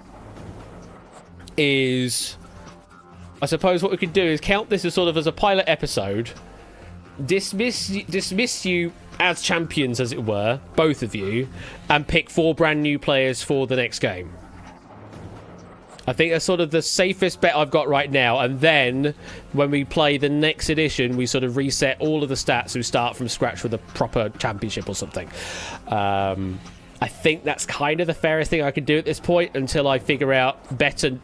is, I suppose what we could do is count this as sort of as a pilot episode, dismiss you as champions, as it were, both of you, and pick 4 brand new players for the next game. I think that's sort of the safest bet I've got right now, and then when we play the next edition, we sort of reset all of the stats and start from scratch with a proper championship or something. I think that's kind of the fairest thing I can do at this point, until I figure out better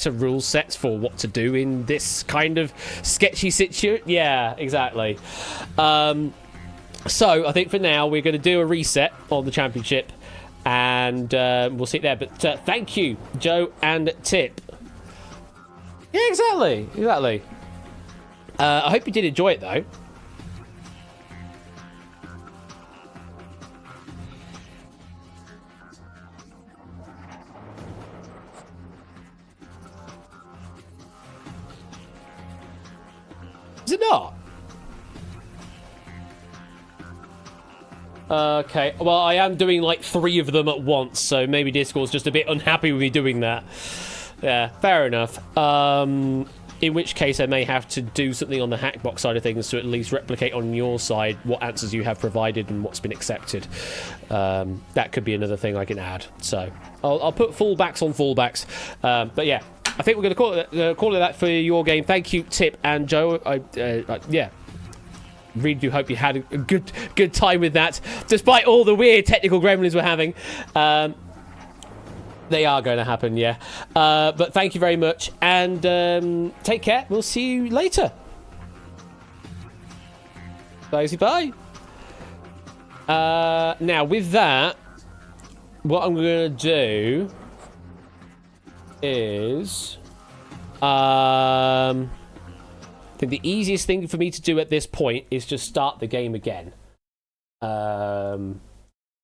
rule sets for what to do in this kind of sketchy situation. Yeah, exactly. So I think for now we're going to do a reset on the championship, and we'll see it there. But thank you, Joe and Tip. Yeah, exactly. I hope you did enjoy it, though. Is it not? Okay, well, I am doing like 3 of them at once, so maybe Discord's just a bit unhappy with me doing that. Yeah, fair enough. In which case I may have to do something on the Hackbox side of things to at least replicate on your side what answers you have provided and what's been accepted. That could be another thing I can add. So I'll put fullbacks on fullbacks. But yeah, I think we're going to call it that for your game. Thank you, Tip and Joe. Yeah. Really do hope you had a good time with that, despite all the weird technical gremlins we're having. They are going to happen, yeah. But thank you very much, and take care. We'll see you later. Bye. Now, with that, what I'm going to do is... I think the easiest thing for me to do at this point is just start the game again.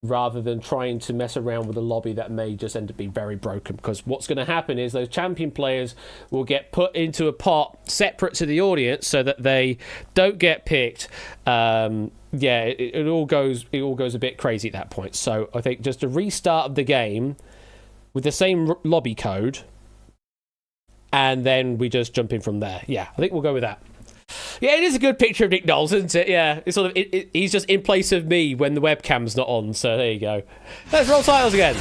Rather than trying to mess around with a lobby that may just end up being very broken. Because what's going to happen is those champion players will get put into a pot separate to the audience so that they don't get picked. It all goes a bit crazy at that point. So I think just a restart of the game with the same lobby code, and then we just jump in from there. Yeah, I think we'll go with that. Yeah, it is a good picture of Nick Knowles, isn't it? Yeah, it's sort of he's just in place of me when the webcam's not on. So there you go. Let's roll titles again.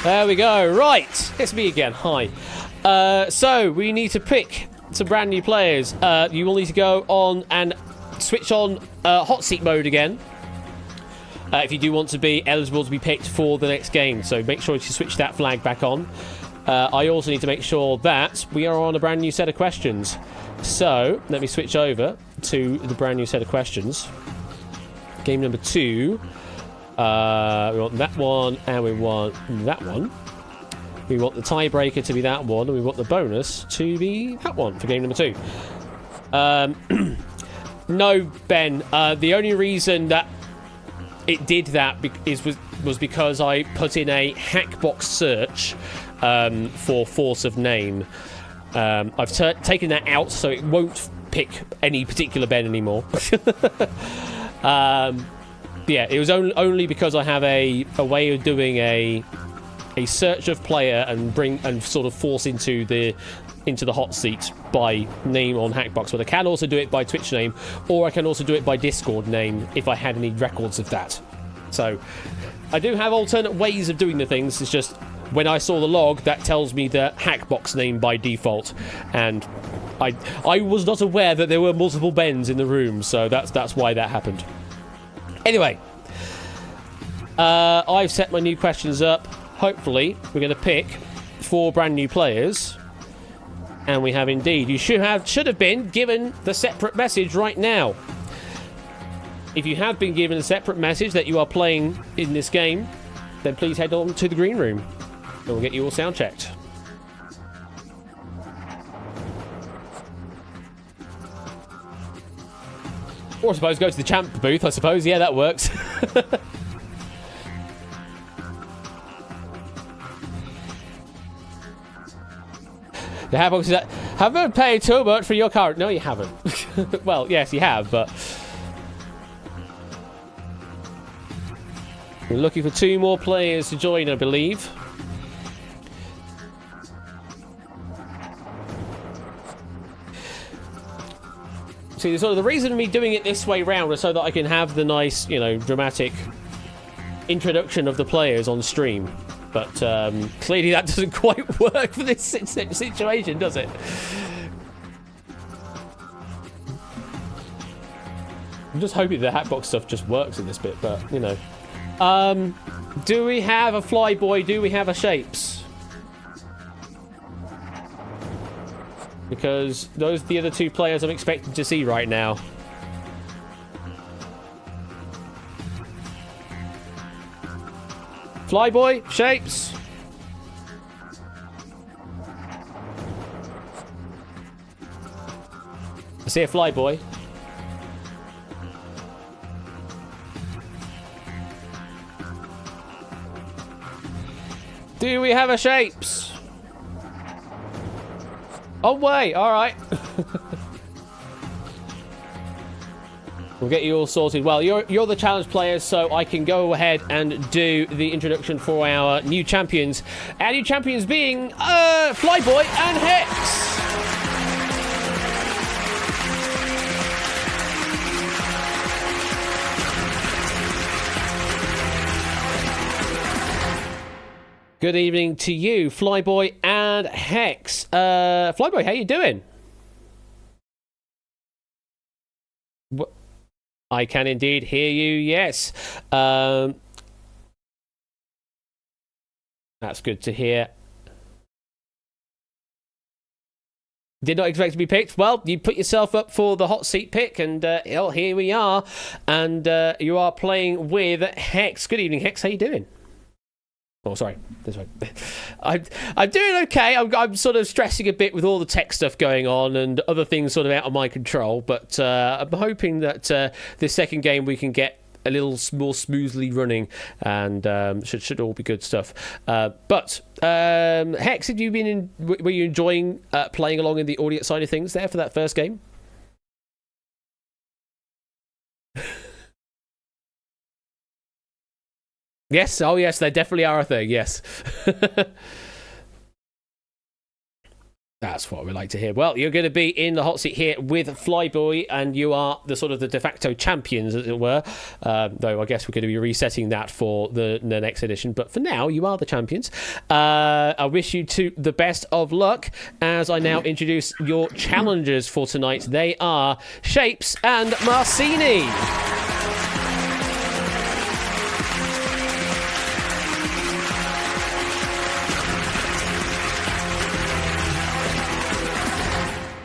There we go. Right, it's me again. Hi. So we need to pick some brand new players. You will need to go on and switch on hot seat mode again. If you do want to be eligible to be picked for the next game. So make sure to switch that flag back on. I also need to make sure that we are on a brand new set of questions. So let me switch over to the brand new set of questions. Game number 2. We want that one, and we want that one. We want the tiebreaker to be that one, and we want the bonus to be that one for game number 2. No, Ben. The only reason that it did that was because I put in a hackbox search for force of name. I've taken that out so it won't pick any particular Ben anymore. Yeah, it was only because I have a way of doing a search of player and sort of force into the hot seat by name on Hackbox, but I can also do it by Twitch name, or I can also do it by Discord name if I had any records of that. So I do have alternate ways of doing the things. It's just when I saw the log, that tells me the Hackbox name by default, and I was not aware that there were multiple Bens in the room, so that's why that happened. Anyway, I've set my new questions up. Hopefully, we're going to pick 4 brand new players. And we have indeed. You should have been given the separate message right now. If you have been given a separate message that you are playing in this game, then please head on to the green room and we'll get you all sound checked. Or I suppose go to the champ booth, I suppose. Yeah, that works. The Hackbox is that, haven't paid too much for your car. No, you haven't. Well, yes, you have, but... We're looking for 2 more players to join, I believe. See, the reason of me doing it this way round is so that I can have the nice, dramatic introduction of the players on stream. But clearly that doesn't quite work for this situation, does it? I'm just hoping the Hackbox stuff just works in this bit, but, do we have a Flyboy? Do we have a Shapes? Because those are the other 2 players I'm expecting to see right now. Flyboy, Shapes. I see a Flyboy. Do we have a Shapes? Oh, wait, alright. We'll get you all sorted. Well, you're the challenge players, so I can go ahead and do the introduction for our new champions. Our new champions being Flyboy and Hex. Good evening to you, Flyboy and Hex. Flyboy, how you doing? I can indeed hear you, yes. That's good to hear. Did not expect to be picked. Well, you put yourself up for the hot seat pick, and here we are. And you are playing with Hex. Good evening, Hex. How you doing? Oh, sorry. This way. I'm doing okay. I'm sort of stressing a bit with all the tech stuff going on and other things sort of out of my control. But I'm hoping that this second game we can get a little more smoothly running, and should all be good stuff. But Hex, have you been were you enjoying playing along in the audience side of things there for that first game? Yes. Oh, yes. They definitely are a thing. Yes. That's what we like to hear. Well, you're going to be in the hot seat here with Flyboy, and you are the sort of the de facto champions, as it were. Though I guess we're going to be resetting that for the next edition. But for now, you are the champions. I wish you the best of luck as I now introduce your challengers for tonight. They are Shapes and Marcini.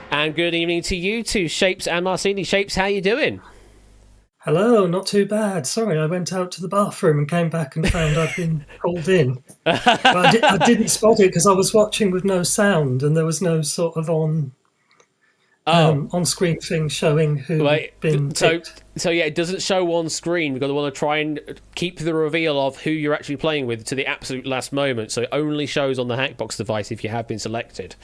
And good evening to you two, Shapes and Marcini. Shapes, how you doing? Hello, not too bad. Sorry, I went out to the bathroom and came back and found I'd been called in. But I didn't spot it because I was watching with no sound and there was no sort of on-screen thing showing who had been picked. So yeah, it doesn't show on screen because I want to try and keep the reveal of who you're actually playing with to the absolute last moment. So it only shows on the Hackbox device if you have been selected.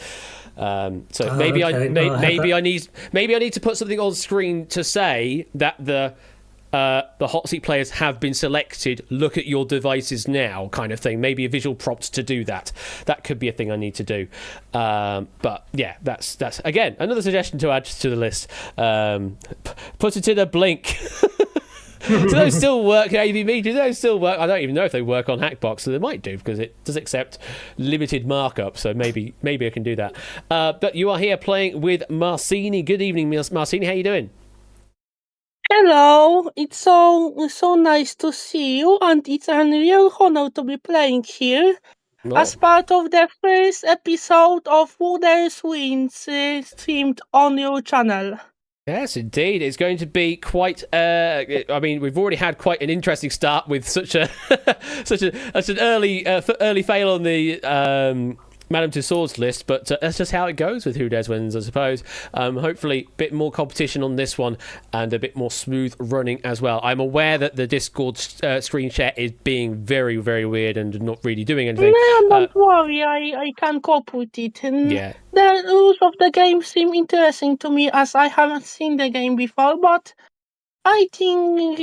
Maybe I need to put something on screen to say that the hot seat players have been selected. Look at your devices now, kind of thing. Maybe a visual prompt to do that. That could be a thing I need to do. But yeah, that's again another suggestion to add to the list. Put it in a blink. Do those still work? AVB, do those still work? I don't even know if they work on Hackbox, so they might do because it does accept limited markup. So maybe I can do that. But you are here playing with Marcini. Good evening, Marcini. How you doing? Hello, it's so nice to see you, and it's a real honor to be playing here as part of the first episode of Who Dares Wins streamed on your channel. Yes, indeed. It's going to be quite. I mean, we've already had quite an interesting start with such an early fail on the Madame Tussauds list, but that's just how it goes with Who Dares Wins, I suppose. Hopefully, a bit more competition on this one and a bit more smooth running as well. I'm aware that the Discord screen share is being very, very weird and not really doing anything. No, don't worry, I can cope with it. And yeah. The rules of the game seem interesting to me as I haven't seen the game before, but I think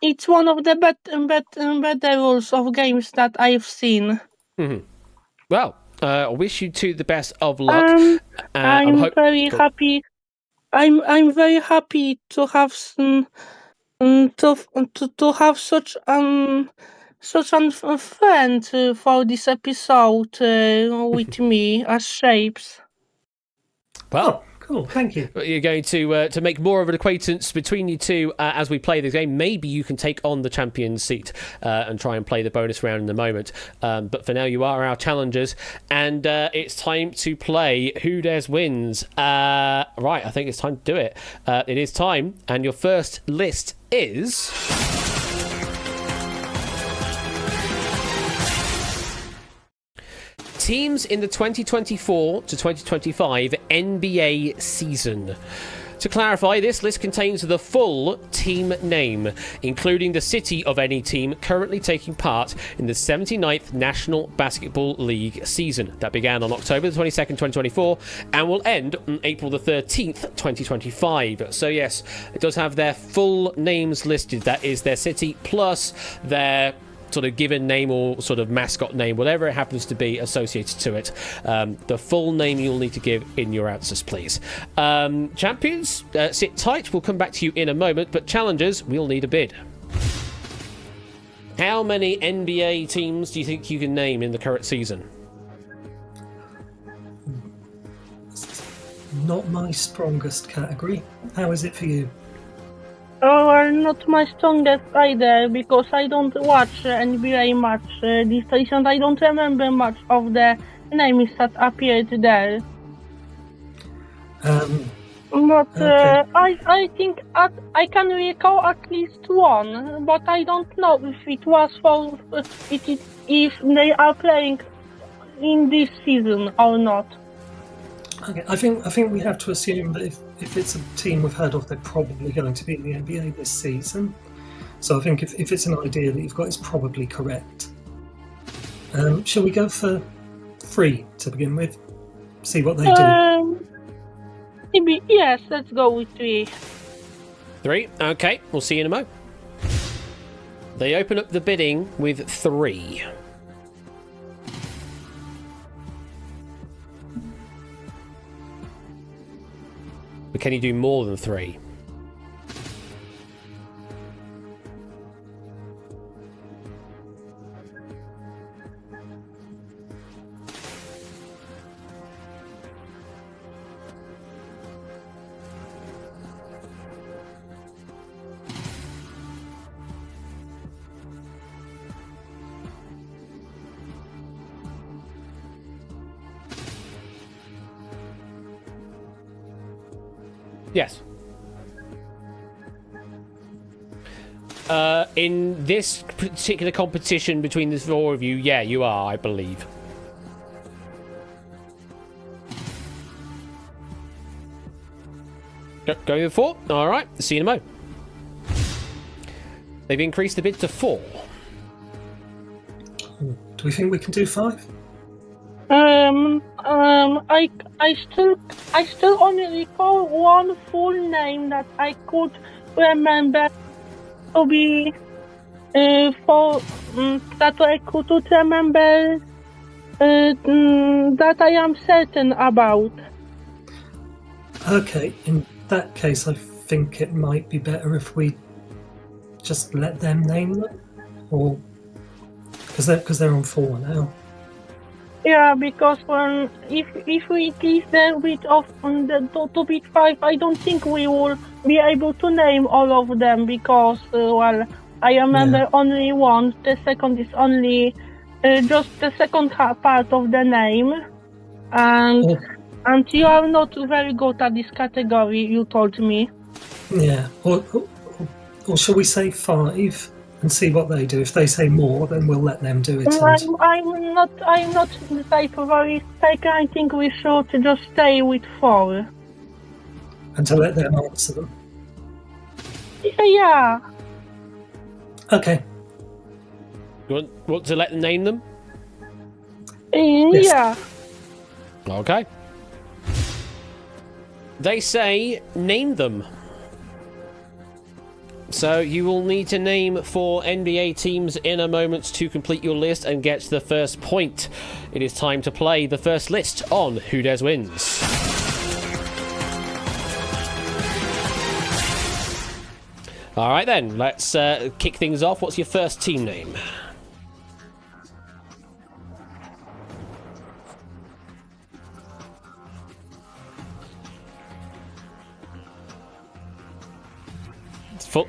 it's one of the better rules of games that I've seen. Mm-hmm. Well, I wish you two the best of luck. I'm very happy. I'm very happy to have to have such a friend for this episode with me as Shapes. Well, cool. Thank you. You're going to make more of an acquaintance between you two as we play the game. Maybe you can take on the champion's seat and try and play the bonus round in a moment. But for now, you are our challengers, and it's time to play Who Dares Wins. Right, I think it's time to do it. It is time, and your first list is... teams in the 2024 to 2025 NBA season. To clarify, this list contains the full team name, including the city of any team currently taking part in the 79th National Basketball League season. That began on October the 22nd, 2024, and will end on April the 13th, 2025. So yes, it does have their full names listed. That is their city plus their sort of given name or sort of mascot name, whatever it happens to be associated to it. The full name you'll need to give in your answers, please. Champions, sit tight. We'll come back to you in a moment, but challengers, we'll need a bid. How many NBA teams do you think you can name in the current season? Not my strongest category. How is it for you? Are not my strongest either because I don't watch NBA much these days and I don't remember much of the names that appeared there. But Okay. I think I can recall at least one, but I don't know if it was for if they are playing in this season or not. Okay, I think we have to assume that if it's a team we've heard of, they're probably going to be in the NBA this season. So I think if it's an idea that you've got, it's probably correct. Shall we go for 3 to begin with? See what they do. Maybe, yes, let's go with 3. 3? Okay, we'll see you in a mo. They open up the bidding with 3. But can you do more than 3? Yes. In this particular competition between the 4 of you, yeah, you are, I believe. Going with 4? Alright, see you in a mo. They've increased the bid to 4. Do we think we can do 5? I still only recall one full name that I could remember to be that I could remember that I am certain about. Okay, in that case, I think it might be better if we just let them name them, or because they're on 4 now. Yeah, because if we give them bit of to bit 5, I don't think we will be able to name all of them because I remember only one. The second is only just the second part of the name, and you are not very good at this category. You told me. Yeah, or shall we say 5 and see what they do? If they say more, then we'll let them do it. I'm not the type of risk taker. I think we should just stay with 4. And to let them answer them. Yeah. Okay. You want to let them name them? Yeah. Okay. They say name them. So you will need to name 4 NBA teams in a moment to complete your list and get the first point. It is time to play the first list on Who Dares Wins. Alright then, let's kick things off. What's your first team name?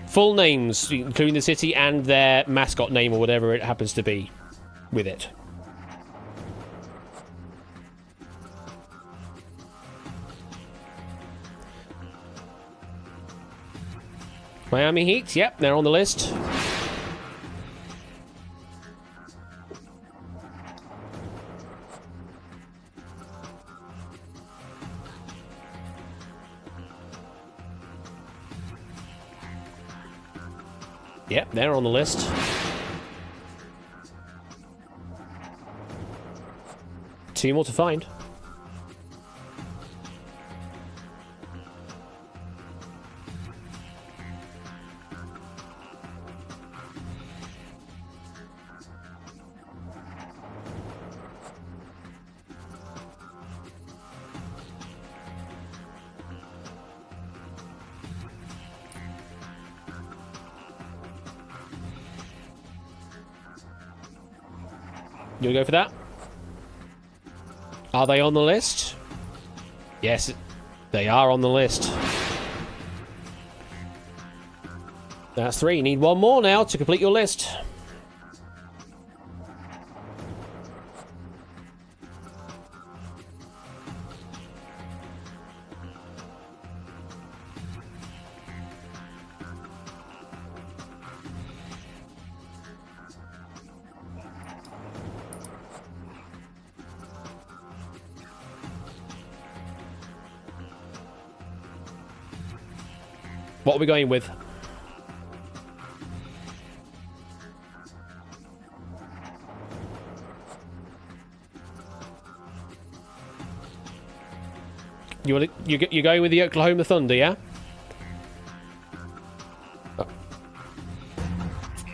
Full names, including the city and their mascot name or whatever it happens to be with it. Miami Heat, yep, they're on the list. Yep, they're on the list. Two more to find. You wanna go for that? Are they on the list? Yes, they are on the list. That's 3. You need 1 more now to complete your list. What are we going with? You're going with the Oklahoma Thunder, yeah? Oh.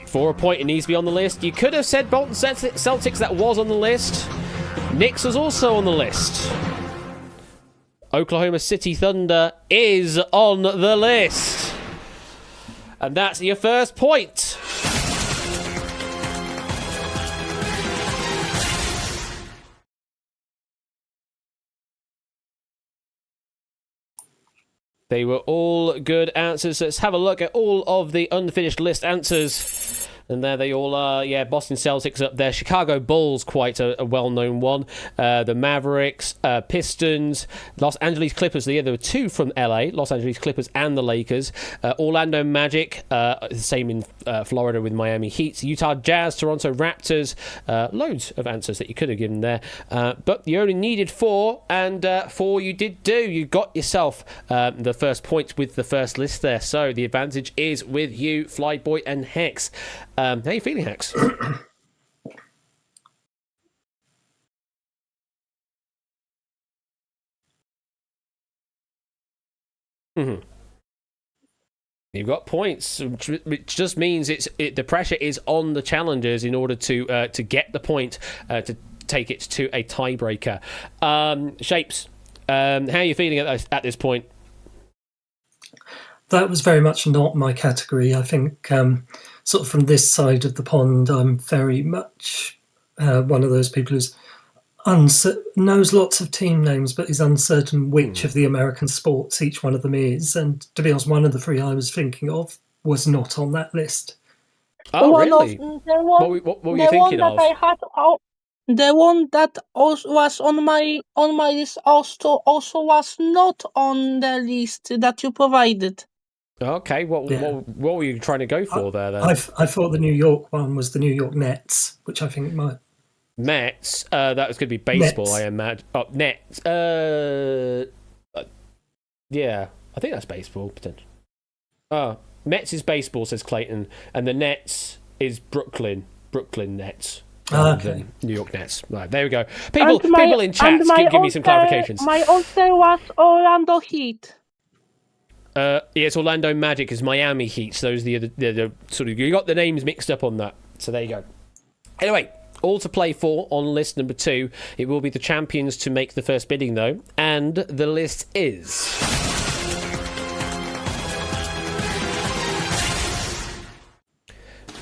For a point, it needs to be on the list. You could have said Bolton Celtics, that was on the list. Knicks was also on the list. Oklahoma City Thunder is on the list. And that's your first point. They were all good answers. Let's have a look at all of the unfinished list answers. And there they all are. Yeah, Boston Celtics up there. Chicago Bulls, quite a well-known one. The Mavericks, Pistons, Los Angeles Clippers. There were 2 from LA, Los Angeles Clippers and the Lakers. Orlando Magic, the same in Florida with Miami Heat. Utah Jazz, Toronto Raptors. Loads of answers that you could have given there. But you only needed 4, and 4 you did do. You got yourself the first point with the first list there. So the advantage is with you, Flyboy and Hex. How are you feeling, Hex? Mm-hmm. You've got points, which just means the pressure is on the challengers in order to get the point to take it to a tiebreaker. Shapes, how are you feeling at this point? That was very much not my category. I think sort of from this side of the pond, I'm very much one of those people who's knows lots of team names, but is uncertain which of the American sports each one of them is. And to be honest, one of the 3 I was thinking of was not on that list. Oh, really? What were you thinking of? The one that also was on my list also was not on the list that you provided. Okay, what were you trying to go for there then? I thought the New York one was the New York Nets, which I think might... Mets, that was going to be baseball, Nets. I imagine. Oh, Nets. Yeah, I think that's baseball, potentially. Oh, Mets is baseball, says Clayton, and the Nets is Brooklyn Nets. Okay. New York Nets. Right, there we go. People in chat, give me some clarifications. My answer was Orlando Heat. It's Orlando Magic is Miami Heat. So those are the sort of, you got the names mixed up on that. So there you go. Anyway, all to play for on list number 2. It will be the champions to make the first bidding though, and the list is.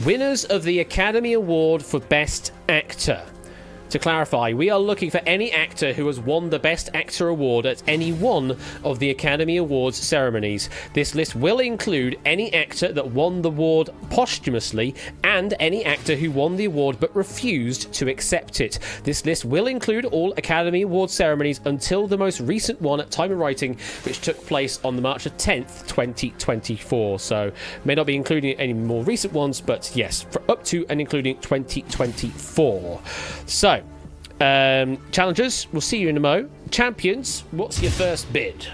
Winners of the Academy Award for Best Actor. To clarify, we are looking for any actor who has won the Best Actor award at any one of the Academy Awards ceremonies. This list will include any actor that won the award posthumously and any actor who won the award but refused to accept it. This list will include all Academy Award ceremonies until the most recent one at time of writing, which took place on the March 10th, 2024. So, may not be including any more recent ones, but yes, for up to and including 2024. So, challengers, we'll see you in a mo. Champions, what's your first bid?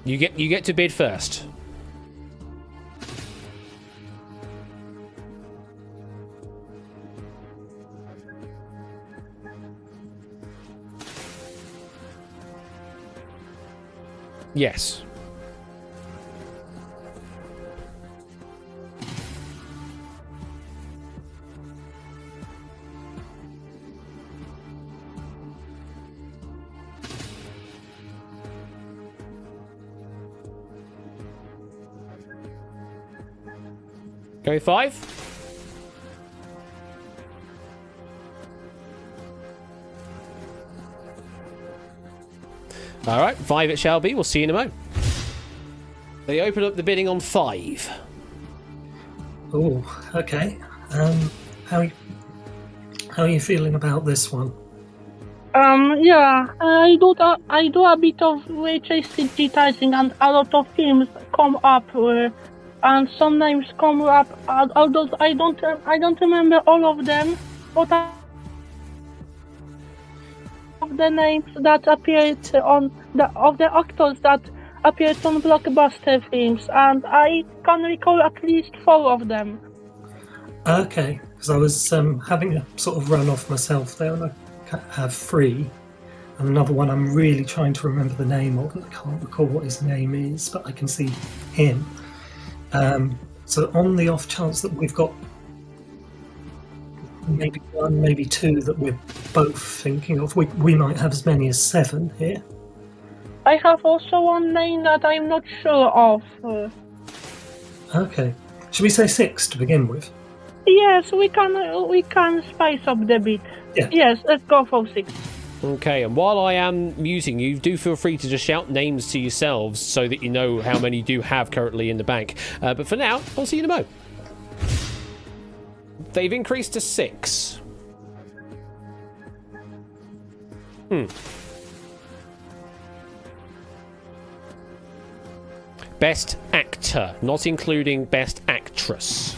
You get to bid first. Yes. Go 5. All right, 5 it shall be. We'll see you in a moment. They open up the bidding on 5. Oh, okay. How are you feeling about this one? Yeah, I do a bit of digitizing, and a lot of films come up, and some names come up. Although I don't remember all of them, but of the names that appeared on the actors that appeared on blockbuster films, and I can recall at least 4 of them. Okay, because I was having a sort of run off myself there, and I have 3. And another one I'm really trying to remember the name of, and I can't recall what his name is, but I can see him. So on the off chance that we've got maybe 1, maybe 2 that we're both thinking of, we might have as many as 7 here. I have also one name that I'm not sure of. Okay. Should we say 6 to begin with? Yes, we can spice up the bit. Yeah. Yes, let's go for 6. Okay, and while I am musing you, do feel free to just shout names to yourselves so that you know how many you do have currently in the bank. But for now, I'll see you in a mo. They've increased to 6. Best actor, not including best actress.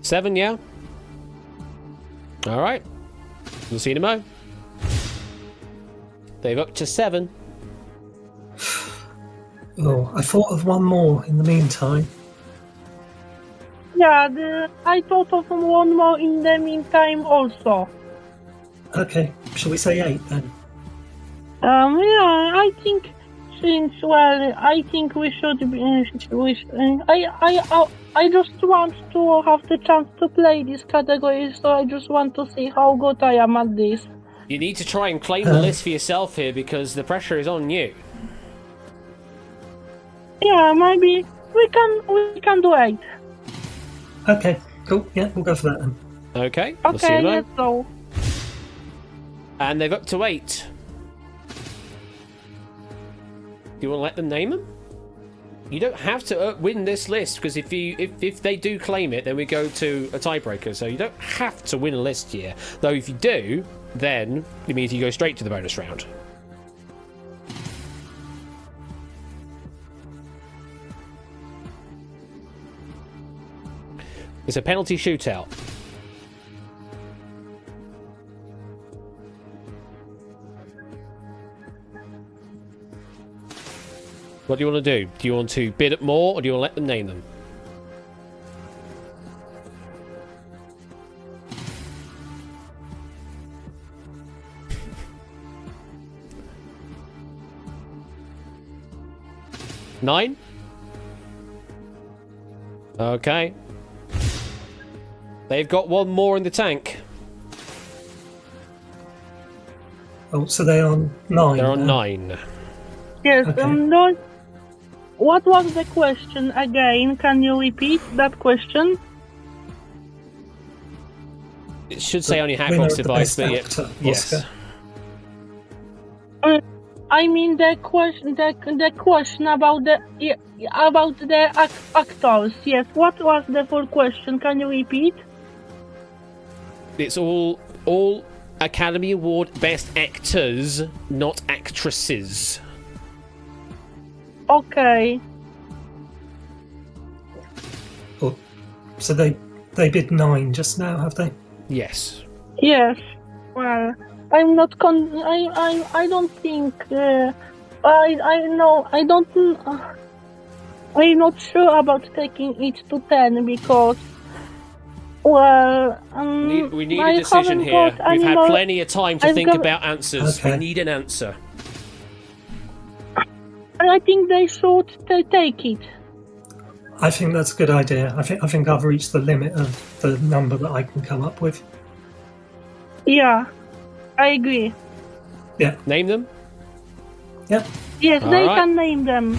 Seven, yeah? Alright. We'll see you in a mo. They've up to 7. Oh, I thought of one more in the meantime. Yeah, I thought of one more in the meantime also. Okay, shall we say 8 then? Yeah, I think I think we should be. I just want to have the chance to play this category, so I just want to see how good I am at this. You need to try and claim the list for yourself here because the pressure is on you. Yeah, maybe we can do 8. Okay, cool. Yeah, we'll go for that then. Okay. We'll see you in a let's go. And they've up to 8. Do you want to let them name them? You don't have to win this list because if they do claim it, then we go to a tiebreaker. So you don't have to win a list here. Though if you do, then it means you go straight to the bonus round. It's a penalty shootout. What do you want to do? Do you want to bid at more, or do you want to let them name them? Nine? Okay. They've got one more in the tank. Oh, so they're on 9. They're on 9. Yes, Okay. What was the question again? Can you repeat that question? It should say on your winner Hackbox of the device, Best but Actor yes. Oscar. I mean the question about the actors. Yes, what was the full question? Can you repeat? It's all Academy Award Best Actors, not actresses. Okay. Oh, so they bid 9 just now, have they? Yes. Yes. Well, I'm not I don't think I know I don't I'm not sure about taking it to 10 because well We need a decision here. We've had plenty of time to think about answers. Okay. We need an answer. I think they should take it. I think that's a good idea. I think I've reached the limit of the number that I can come up with. Yeah, I agree. Yeah. Name them? Yeah. Yes, All they right. can name them.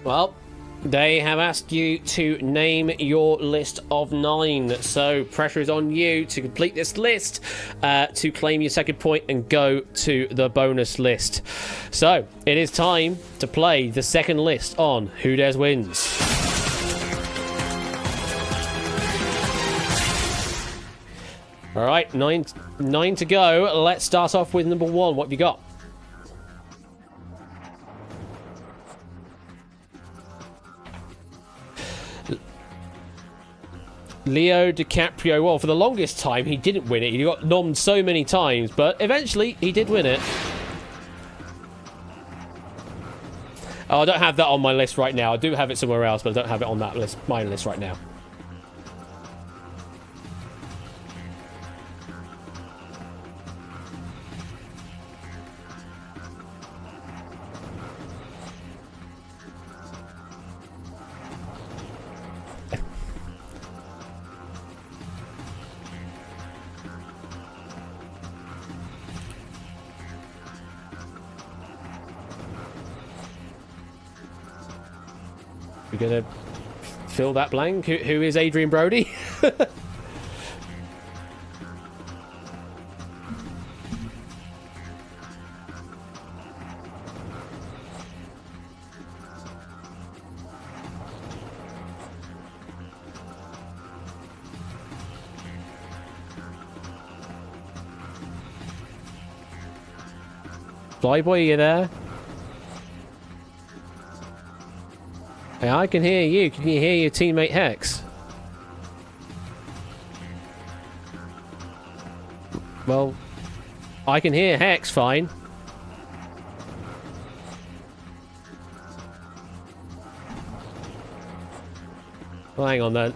Well, they have asked you to name your list of 9, so pressure is on you to complete this list to claim your second point and go to the bonus list. So, it is time to play the second list on Who Dares Wins. Alright, 9 to go. Let's start off with number 1. What have you got? Leo DiCaprio. Well, for the longest time, he didn't win it. He got nommed so many times, but eventually, he did win it. Oh, I don't have that on my list right now. I do have it somewhere else, but I don't have it on that list, my list right now. We're gonna fill that blank. Who is Adrian Brody? Flyboy, are you there? Hey, I can hear you. Can you hear your teammate Hex? Well, I can hear Hex fine. Well, hang on then.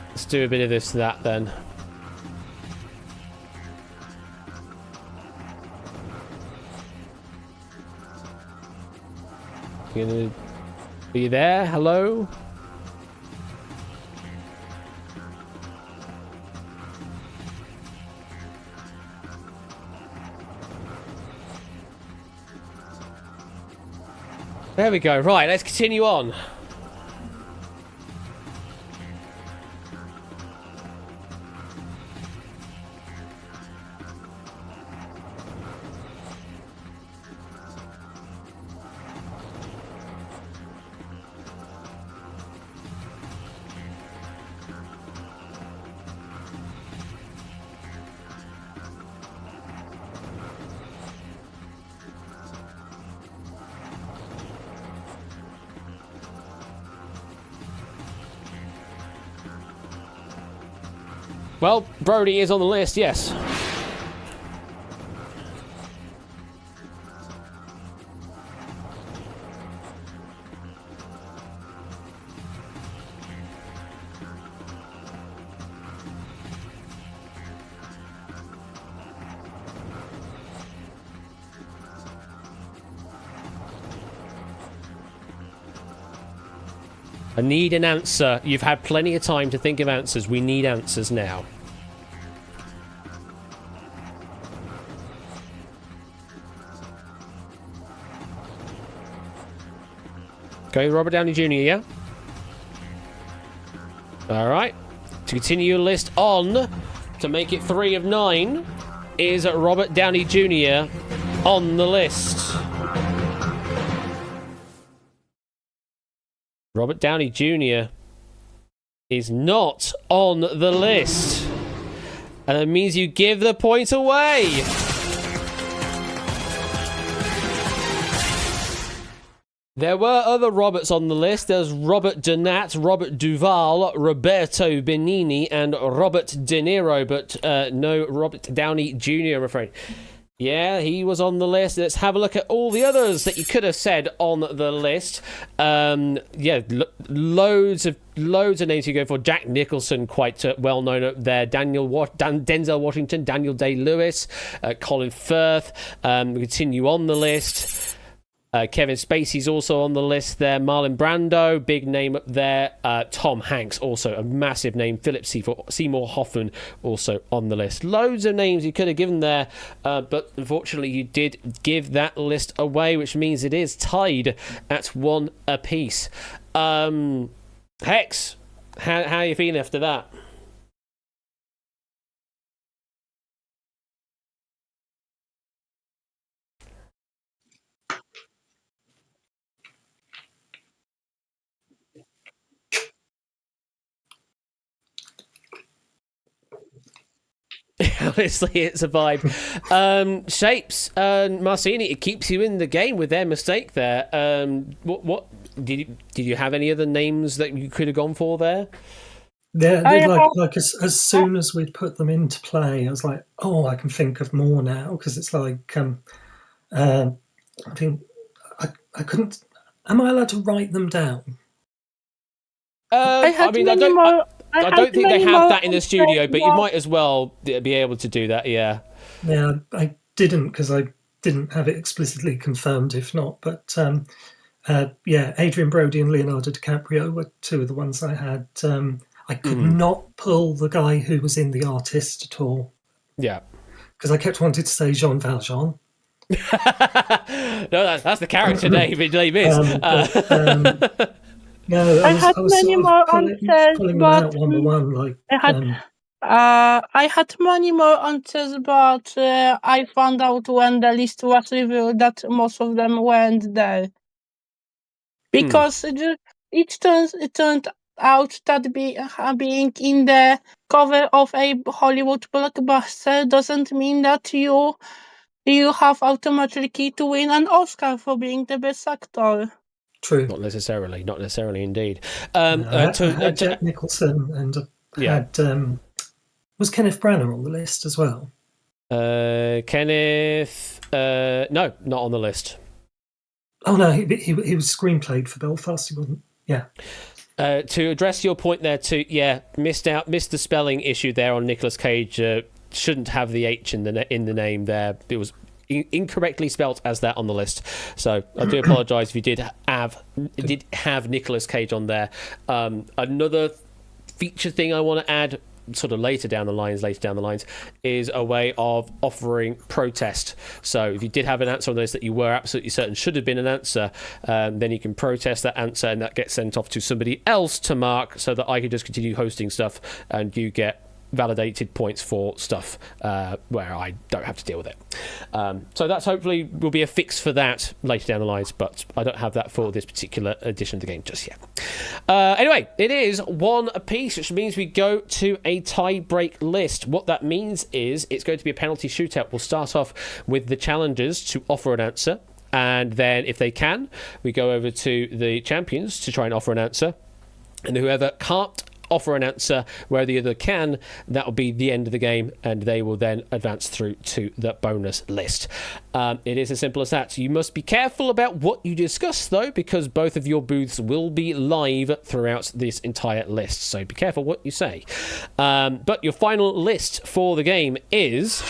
Let's do a bit of this to that then. Are you there? Hello? There we go. Right, let's continue on. Well, Brody is on the list, yes. I need an answer. You've had plenty of time to think of answers. We need answers now. Okay, Robert Downey Jr., yeah? Alright. To continue your list on, to make it 3 of 9, is Robert Downey Jr. on the list. Robert Downey Jr. is not on the list. And that means you give the point away. There were other Roberts on the list. There's Robert Donat, Robert Duvall, Roberto Benigni, and Robert De Niro, but no Robert Downey Jr., I'm afraid. Yeah, he was on the list. Let's have a look at all the others that you could have said on the list. Loads of names you go for. Jack Nicholson, quite well known up there. Denzel Washington, Daniel Day-Lewis, Colin Firth. We continue on the list. Kevin Spacey's also on the list there. Marlon Brando, big name up there. Tom Hanks, also a massive name. Philip Seymour Hoffman, also on the list. Loads of names you could have given there, but unfortunately you did give that list away, which means it is tied at 1 apiece. Hex, how are you feeling after that? Honestly, it's a vibe. Shapes, Marcini, it keeps you in the game with their mistake there. What did you have any other names that you could have gone for there? Yeah, like as soon as we'd put them into play, I was like, oh, I can think of more now, because it's like I think I couldn't. Am I allowed to write them down? I don't think they have that in the studio, but you might as well be able to do that, yeah. Yeah, I didn't, because I didn't have it explicitly confirmed, if not. But, Adrian Brody and Leonardo DiCaprio were two of the ones I had. I could not pull the guy who was in The Artist at all. Yeah. Because I kept wanting to say Jean Valjean. No, that's the character name is. No, I had many more answers, but I had many more answers, but I found out when the list was revealed that most of them weren't there. Because it turned out that being in the cover of a Hollywood blockbuster doesn't mean that you have automatically to win an Oscar for being the best actor. True. Not necessarily indeed. I had Jack Nicholson and had was Kenneth Branagh on the list as well? Kenneth, no, not on the list. Oh no, he was screenplayed for Belfast. He wasn't. Yeah. To address your point there, missed the spelling issue there on Nicolas Cage. Shouldn't have the H in the name there. It was incorrectly spelt as that on the list, so I do apologise if you did have Nicolas Cage on there. Another feature thing I want to add sort of later down the lines is a way of offering protest. So if you did have an answer on this that you were absolutely certain should have been an answer, then you can protest that answer and that gets sent off to somebody else to mark, so that I can just continue hosting stuff and you get validated points for stuff where I don't have to deal with it. So that's hopefully will be a fix for that later down the lines, but I don't have that for this particular edition of the game just yet. Anyway, it is 1 apiece, which means we go to a tie-break list. What that means is it's going to be a penalty shootout. We'll start off with the challengers to offer an answer, and then if they can, we go over to the champions to try and offer an answer, and whoever can't offer an answer where the other can, that will be the end of the game, and they will then advance through to the bonus list. It is as simple as that. You must be careful about what you discuss, though, because both of your booths will be live throughout this entire list, so be careful what you say. But your final list for the game is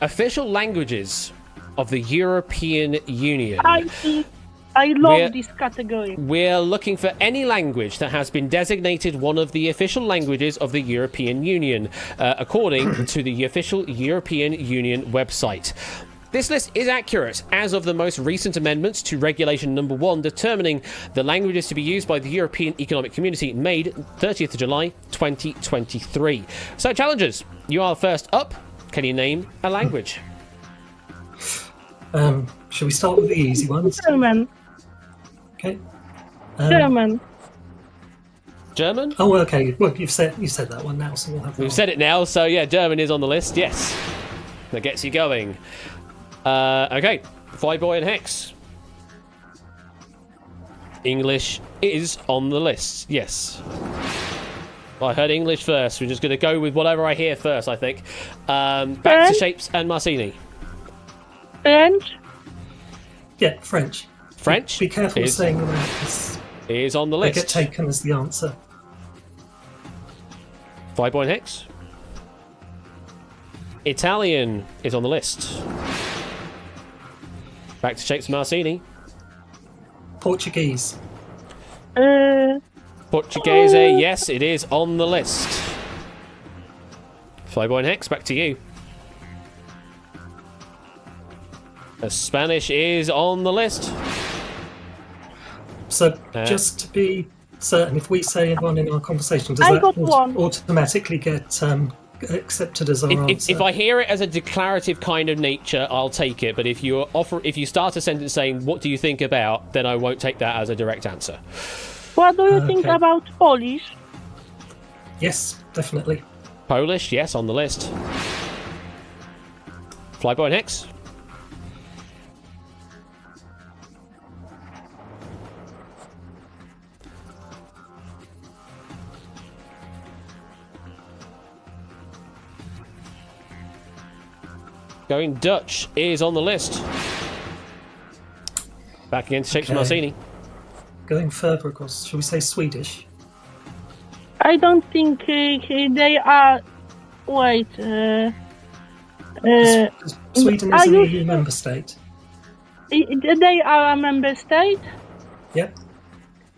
official languages of the European Union. I love this category. We're looking for any language that has been designated one of the official languages of the European Union, according to the official European Union website. This list is accurate as of the most recent amendments to Regulation Number 1 determining the languages to be used by the European Economic Community made 30th of July 2023. So, challengers, you are first up. Can you name a language? Shall we start with the easy ones? German. Okay. German. German? Oh, okay. Well, you said that one now, so we'll have that. We've said it now, so yeah, German is on the list. Yes, that gets you going. Okay, Flyboy and Hex. English is on the list. Yes. I heard English first. We're just going to go with whatever I hear first, I think. Back to Shapes and Marcini. French. Yeah, French. French. Be careful saying them out, 'cause is on the they list. get taken as the answer. Flyboy and Hex. Italian is on the list. Back to Shapes and Marcini. Portuguese. Portuguese, yes, it is on the list. Flyboy and Hex, back to you. Spanish is on the list. So, just to be certain, if we say one in our conversation, does I that got one. automatically get accepted as our answer? If I hear it as a declarative kind of nature, I'll take it. But if you start a sentence saying, "What do you think about?" then I won't take that as a direct answer. What do you think about Polish? Yes, definitely. Polish, yes, on the list. Flyboy and Hex. Going Dutch is on the list. Back against Shapes and Marcini. Going further across, shall we say Swedish? I don't think they are. Wait. Sweden is an EU member state. They are a member state? Yep.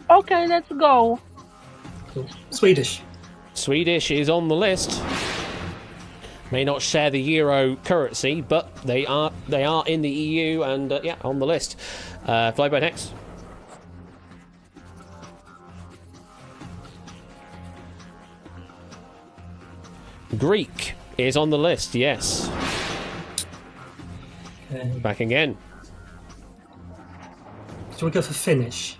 Okay, let's go. Cool. Swedish. Swedish is on the list. May not share the euro currency, but they are in the EU and yeah, on the list. Flyboy and Hex. Greek is on the list, yes. Okay. Back again. Shall we go for Finnish?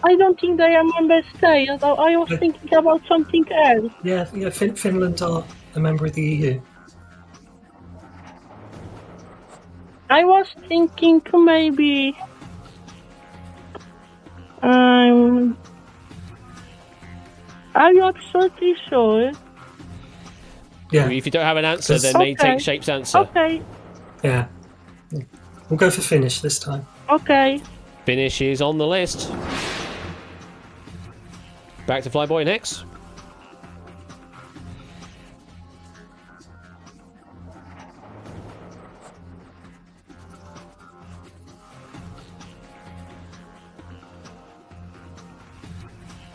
I don't think they are member state. I was thinking about something else. Yeah, Finland are a member of the EU. I was thinking maybe. Are you absolutely sure? Yeah. If you don't have an answer, then they take Shape's answer. Okay. Yeah. We'll go for Finnish this time. Okay. Finnish is on the list. Back to Flyboy and Hex.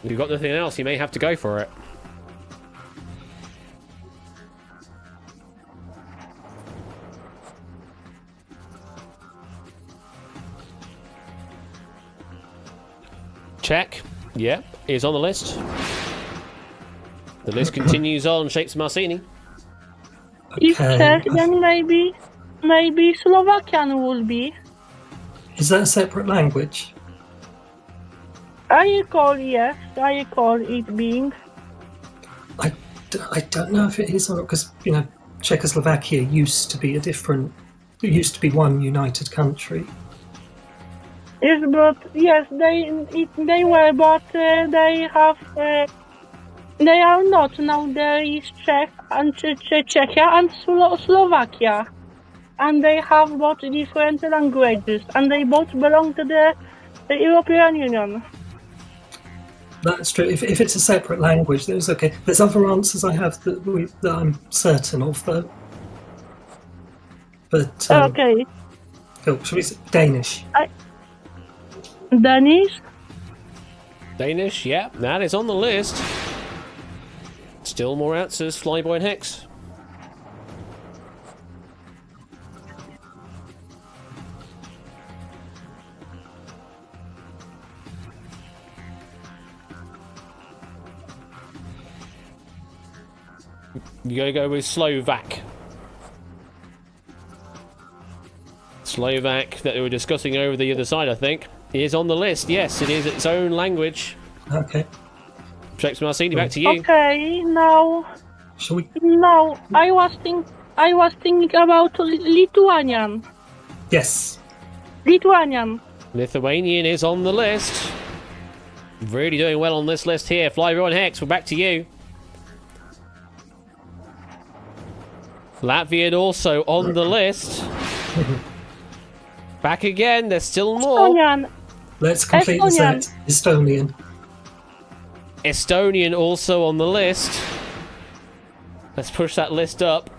If you've got nothing else, you may have to go for it. Czech, yeah, is on the list. The list continues on. Shapes Marcini. If Czech, then maybe Slovakian will be. Is that a separate language? I recall it being. I don't know if it is or not, because Czechoslovakia used to be one united country. Yes, but yes, they were, but they are not now. There is Czech and Czechia and Slovakia, and they have both different languages, and they both belong to the European Union. That's true. If it's a separate language, then it's okay. There's other answers I have that I'm certain of, though. But okay. Cool. Shall we say Danish? Danish? Danish, yeah, that is on the list. Still more answers, Flyboy and Hex. You gotta go with Slovak. Slovak that we were discussing over the other side, I think, is on the list. Yes, it is its own language. Okay. James Marcini, back to you. Okay, now. Shall we? No, I was thinking about Lithuanian. Yes. Lithuanian. Lithuanian is on the list. Really doing well on this list here. Flyboy Hex, we're back to you. Latvian also on the list. Back again, there's still more. Estonian. Let's complete the set. Estonian. Estonian also on the list. Let's push that list up.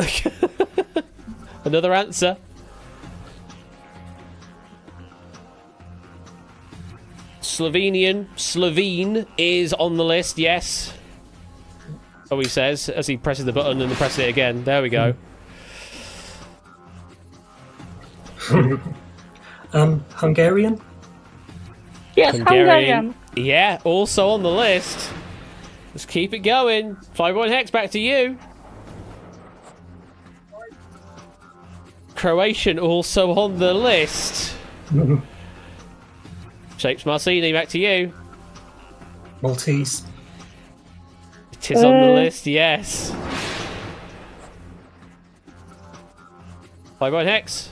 Another answer. Slovene is on the list, yes. So he says as he presses the button and presses it again. There we go. Hungarian? Yes, Hungarian. Yeah, also on the list. Let's keep it going. Flyboy Hex, back to you. Croatian also on the list. Shapes Marcini, back to you. Maltese. It is on the list, yes. Flyboy Hex.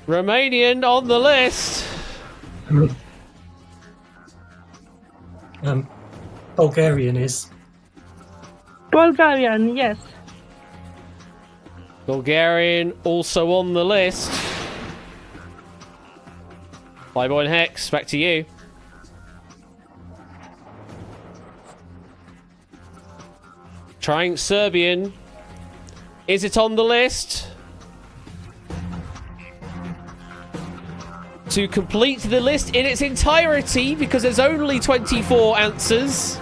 Romanian on the list. Bulgarian is. Bulgarian, yes. Bulgarian also on the list. Flyboy Hex, back to you. Trying Serbian. Is it on the list? To complete the list in its entirety, because there's only 24 answers,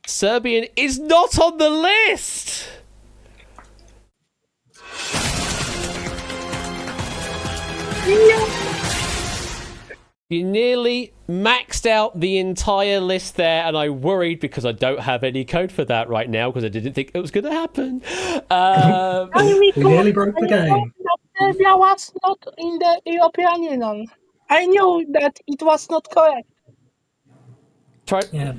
Serbian is not on the list! You nearly maxed out the entire list there, and I worried because I don't have any code for that right now because I didn't think it was going to happen. We nearly broke the game. Serbia was not in the European Union. I knew that it was not correct. Yeah.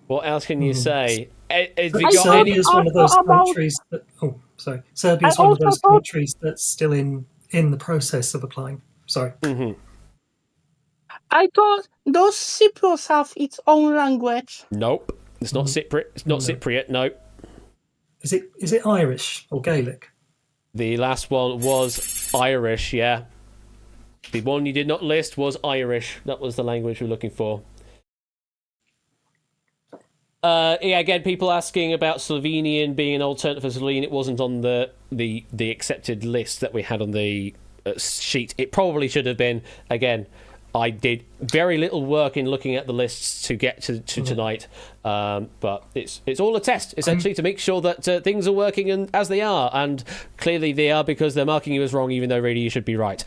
What else can you say? Serbia's one of those countries that. Oh, sorry. Serbia's one of those countries that's still in the process of applying. Sorry. Mm-hmm. I thought those Cyprus have its own language. Nope, it's not Cypriot. It's not Cypriot. No. Is it Irish or Gaelic? The last one was Irish. Yeah. The one you did not list was Irish. That was the language we're looking for. Yeah, again, people asking about Slovenian being an alternative for Slovene. It wasn't on the accepted list that we had on the sheet. It probably should have been. Again, I did very little work in looking at the lists to get to tonight, but it's all a test, essentially, to make sure that things are working as they are, and clearly they are because they're marking you as wrong, even though really you should be right.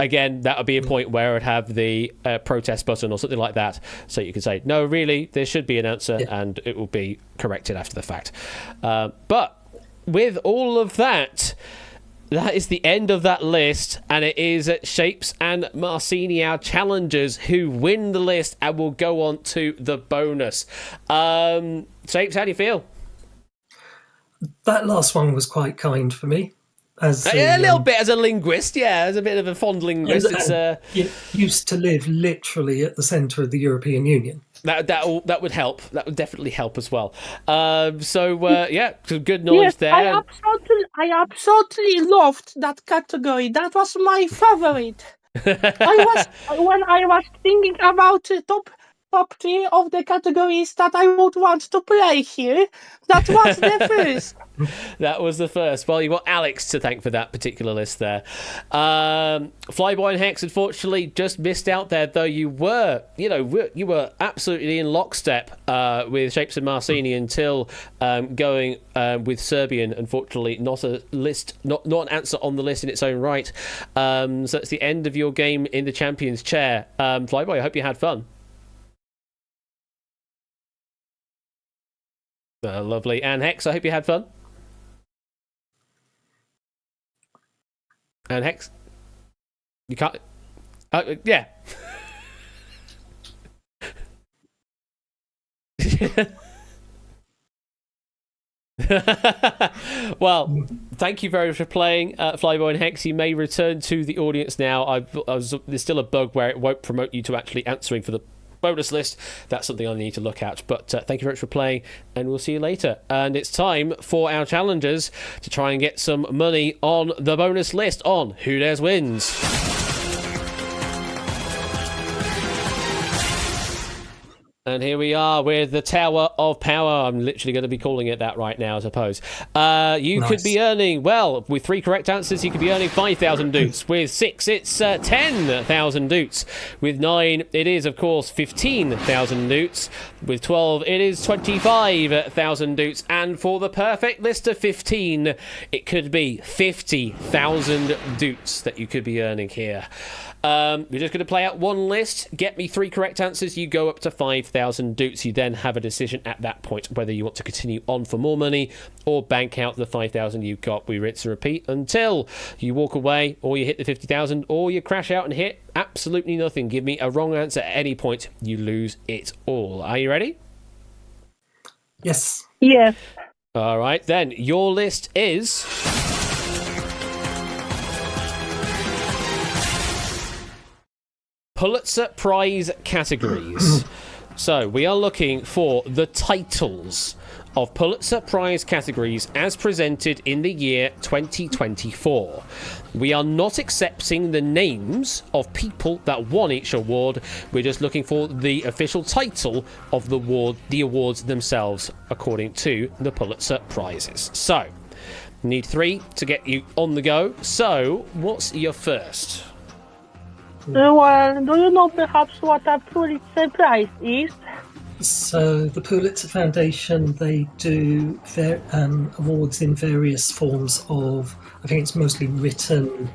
Again, that would be a point where I'd have the protest button or something like that, so you can say, no, really, there should be an answer, and it will be corrected after the fact. But with all of that, that is the end of that list, and it is Shapes and Marcini, our challengers, who win the list and will go on to the bonus. Shapes, how do you feel? That last one was quite kind for me. As a little bit as a linguist, yeah, as a bit of a fond linguist. You used to live literally at the centre of the European Union. That would help. That would definitely help as well. Yeah, some good knowledge there. I absolutely loved that category. That was my favorite. When I was thinking about top top 3 of the categories that I would want to play here. That was the first. That was the first. Well, you've got Alex to thank for that particular list there. Flyboy and Hex, unfortunately, just missed out there, though you were absolutely in lockstep with Shapes of Marcini until going with Serbian. Unfortunately, not a list, not an answer on the list in its own right. So it's the end of your game in the champion's chair. Flyboy, I hope you had fun. Lovely. And Hex, I hope you had fun. And Hex, you can't. Yeah. Well, thank you very much for playing, Flyboy and Hex. You may return to the audience now. There's still a bug where it won't promote you to actually answering for the bonus list. That's something I need to look at. But thank you very much for playing, and we'll see you later. And it's time for our challengers to try and get some money on the bonus list on Who Dares Wins. And here we are with the Tower of Power. I'm literally going to be calling it that right now, I suppose. You could be earning, well, with 3 correct answers, you could be earning 5,000 doots. With 6, it's 10,000 doots. With 9, it is, of course, 15,000 doots. With 12, it is 25,000 doots. And for the perfect list of 15, it could be 50,000 doots that you could be earning here. We're just going to play out one list. Get me 3 correct answers. You go up to 5,000 doots. You then have a decision at that point whether you want to continue on for more money or bank out the 5,000 you've got. We rinse and repeat until you walk away, or you hit the 50,000, or you crash out and hit absolutely nothing. Give me a wrong answer at any point. You lose it all. Are you ready? Yes. Yes. All right, then. Your list is... Pulitzer Prize categories. So we are looking for the titles of Pulitzer Prize categories as presented in the year 2024. We are not accepting the names of people that won each award. We're just looking for the official title of the awards themselves according to the Pulitzer Prizes. So, need 3 to get you on the go. So, what's your first? Well, do you know perhaps what a Pulitzer Prize is? So the Pulitzer Foundation, they do awards in various forms of, I think it's mostly written,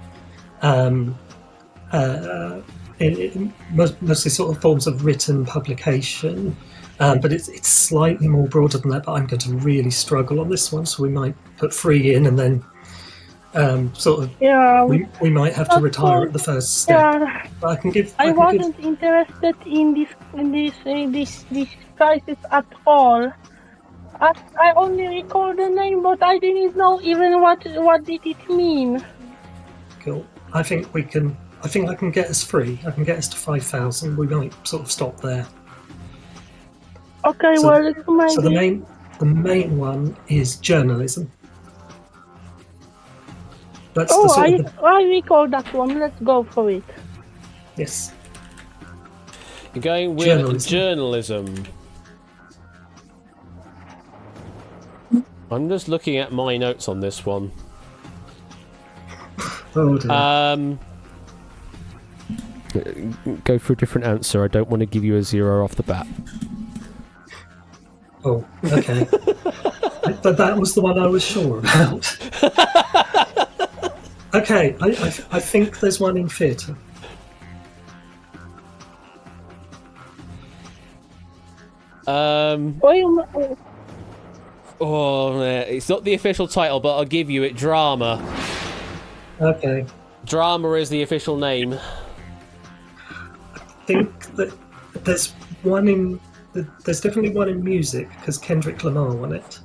mostly sort of forms of written publication, but it's slightly more broader than that, but I'm going to really struggle on this one, so we might put 3 in and then we might have to retire at the first step. Yeah. But I wasn't interested in these prizes at all. I only recall the name, but I didn't know even what did it mean. Cool. I think I can get us 3. I can get us to 5,000. We might sort of stop there. Okay, So maybe. the main one is journalism. That's I recall that one. Let's go for it. Yes. You're going with journalism. I'm just looking at my notes on this one. Oh dear. Go for a different answer. I don't want to give you a 0 off the bat. Oh, okay. But that was the one I was sure about. Okay, I think there's one in theatre. It's not the official title, but I'll give you it. Drama. Okay. Drama is the official name. I think that there's definitely one in music because Kendrick Lamar won it.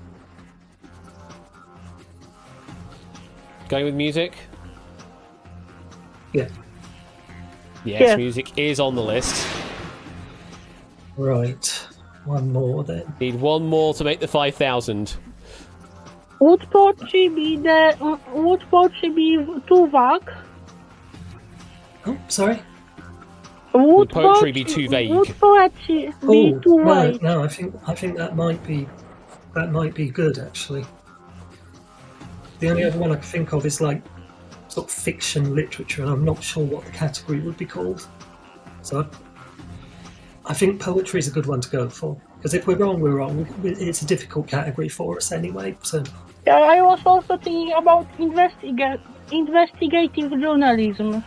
Going with music? Yeah. Yes, music is on the list. Right. One more then. Need one more to make the 5,000. Would Pochi be Tuvok? Oh, sorry. Would poetry be too vague? Would poetry be too vague? No, I think that might be good actually. The only other one I can think of is like sort of fiction literature, and I'm not sure what the category would be called. So I think poetry is a good one to go for, because if we're wrong, we're wrong. It's a difficult category for us anyway. So yeah, I was also thinking about investigative journalism.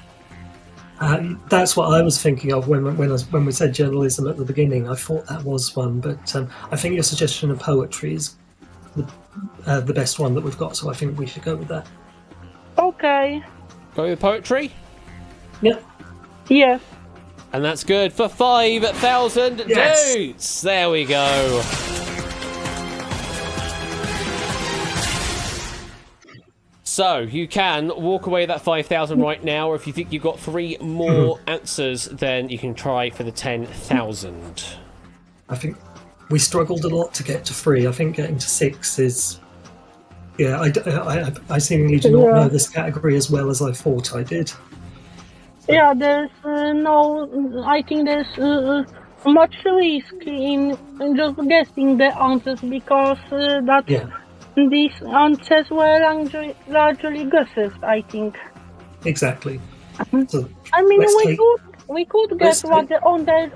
That's what I was thinking of when we said journalism at the beginning. I thought that was one, but I think your suggestion of poetry is the best one that we've got. So I think we should go with that. Okay. Go with poetry? Yeah. Yeah. And that's good for 5,000 Yes. dudes. There we go. So you can walk away with that 5,000 right now, or if you think you've got 3 more answers, then you can try for the 10,000. I think we struggled a lot to get to 3. I think getting to 6 is... Yeah, I seemingly do not know this category as well as I thought I did. Yeah, there's I think there's much risk in just guessing the answers, because these answers were largely guesses, I think. Exactly. So I mean, we could guess what the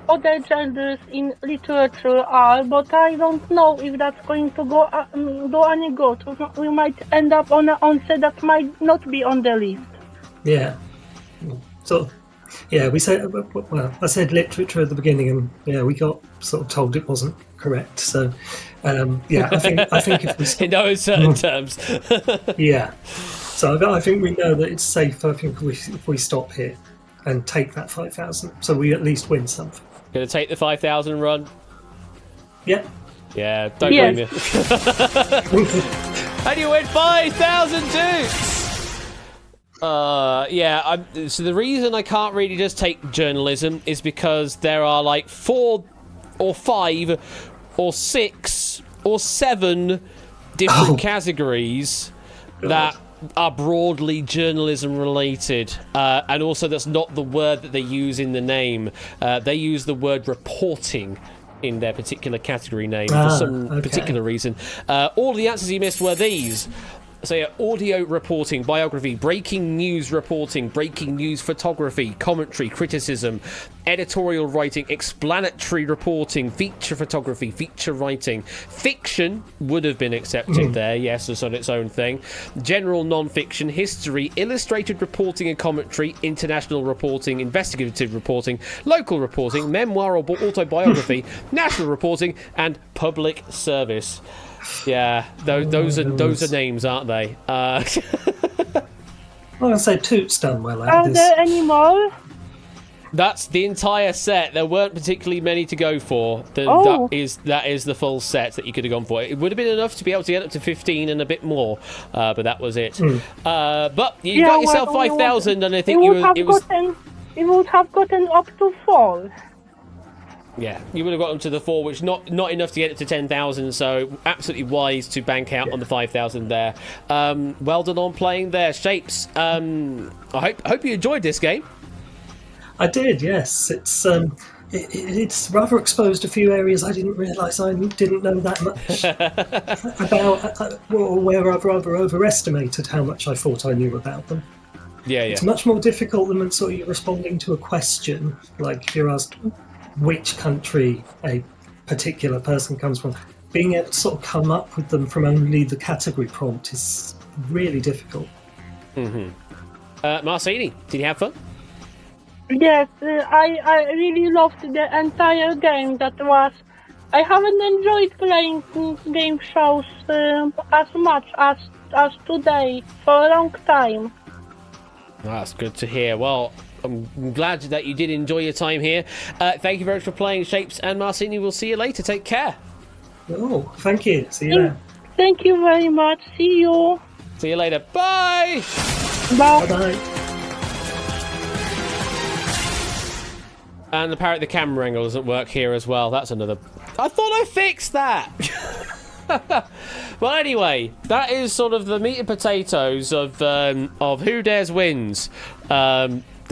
other genders in literature are, but I don't know if that's going to do any good. We might end up on an answer that might not be on the list. Yeah. So, yeah, we said, well, I said literature at the beginning, and we got sort of told it wasn't correct. So, I think if we... In no certain terms. Yeah. So I think we know that it's safe. I think if we stop here and take that 5,000, so we at least win something. Gonna take the 5,000 run? Yeah. Yeah, don't blame you. And you win 5,000 dudes! So the reason I can't really just take journalism is because there are like 4 or 5 or 6 or 7 different categories that are broadly journalism related, and also that's not the word that they use in the name. They use the word reporting in their particular category name for some particular reason. All the answers you missed were these. So yeah, audio reporting, biography, breaking news reporting, breaking news photography, commentary, criticism, editorial writing, explanatory reporting, feature photography, feature writing. Fiction would have been accepted there, yes, as on its own thing. General non-fiction, history, illustrated reporting and commentary, international reporting, investigative reporting, local reporting, memoir or autobiography, national reporting, and public service. Yeah, those are names, aren't they? Well, I say Toot's done well out Are of this. there any more? That's the entire set. There weren't particularly many to go for. That is the full set that you could have gone for. It would have been enough to be able to get up to 15 and a bit more, but that was it. But you got yourself 5,000, and I think you would have gotten up to 4. Yeah, you would have got them to the 4, which not enough to get it to 10,000. So absolutely wise to bank out on the 5,000 there. Well done on playing there, Shapes. I hope you enjoyed this game. I did, yes. It's rather exposed a few areas I didn't realise I didn't know that much about, or where I've rather overestimated how much I thought I knew about them. Yeah. It's much more difficult than when sort of you're responding to a question, like if you're asked which country a particular person comes from. Being able to sort of come up with them from only the category prompt is really difficult. Marcini, did you have fun? Yes, I really loved the entire game. I haven't enjoyed playing game shows as much as today for a long time. That's good to hear. Well, I'm glad that you did enjoy your time here. Thank you very much for playing, Shapes and Marcini. We'll see you later. Take care. Oh, thank you. See you later. Thank you very much. See you. See you later. Bye. Bye. Bye. And apparently the camera angle doesn't work here as well. That's another... I thought I fixed that! Well, anyway, that is sort of the meat and potatoes of Who Dares Wins.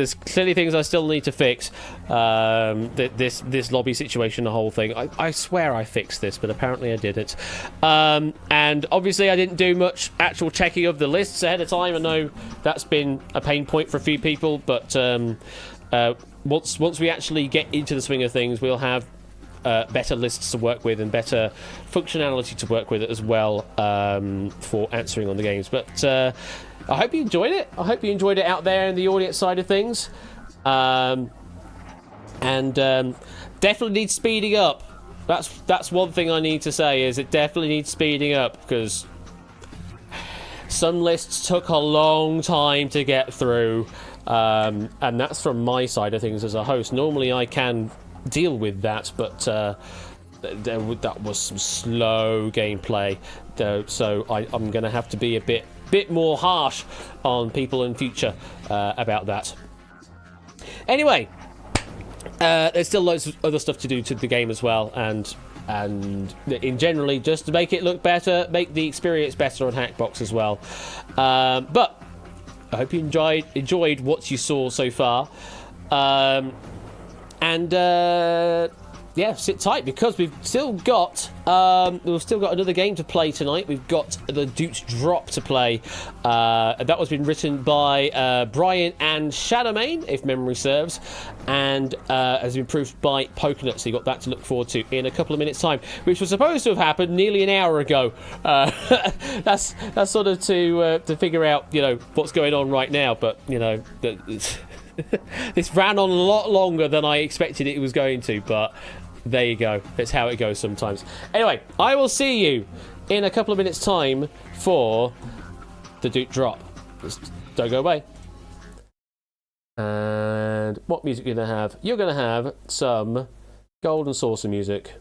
there's clearly things I still need to fix. This lobby situation, the whole thing. I swear I fixed this, but apparently I didn't. And obviously I didn't do much actual checking of the lists ahead of time. I know that's been a pain point for a few people, but once we actually get into the swing of things, we'll have better lists to work with and better functionality to work with as well for answering on the games. But I hope you enjoyed it. I hope you enjoyed it out there in the audience side of things. And definitely needs speeding up. That's one thing I need to say, is it definitely needs speeding up, because some lists took a long time to get through, and that's from my side of things as a host. Normally I can deal with that, but that was some slow gameplay, so I'm going to have to be a bit more harsh on people in future about that. Anyway, there's still loads of other stuff to do to the game as well, and in generally just to make it look better, make the experience better on Hackbox as well. But I hope you enjoyed what you saw so far. Yeah, sit tight, because we've still got another game to play tonight. We've got the Duped Drop to play. That was been written by Brian and Shadowmane, if memory serves, and has been proofed by Pokenut. So you got that to look forward to in a couple of minutes' time, which was supposed to have happened nearly an hour ago. That's sort of to figure out what's going on right now, but this ran on a lot longer than I expected it was going to, but there you go. That's how it goes sometimes. Anyway, I will see you in a couple of minutes' time for the Duped Drop. Just don't go away. And what music are you going to have? You're going to have some Golden Saucer music.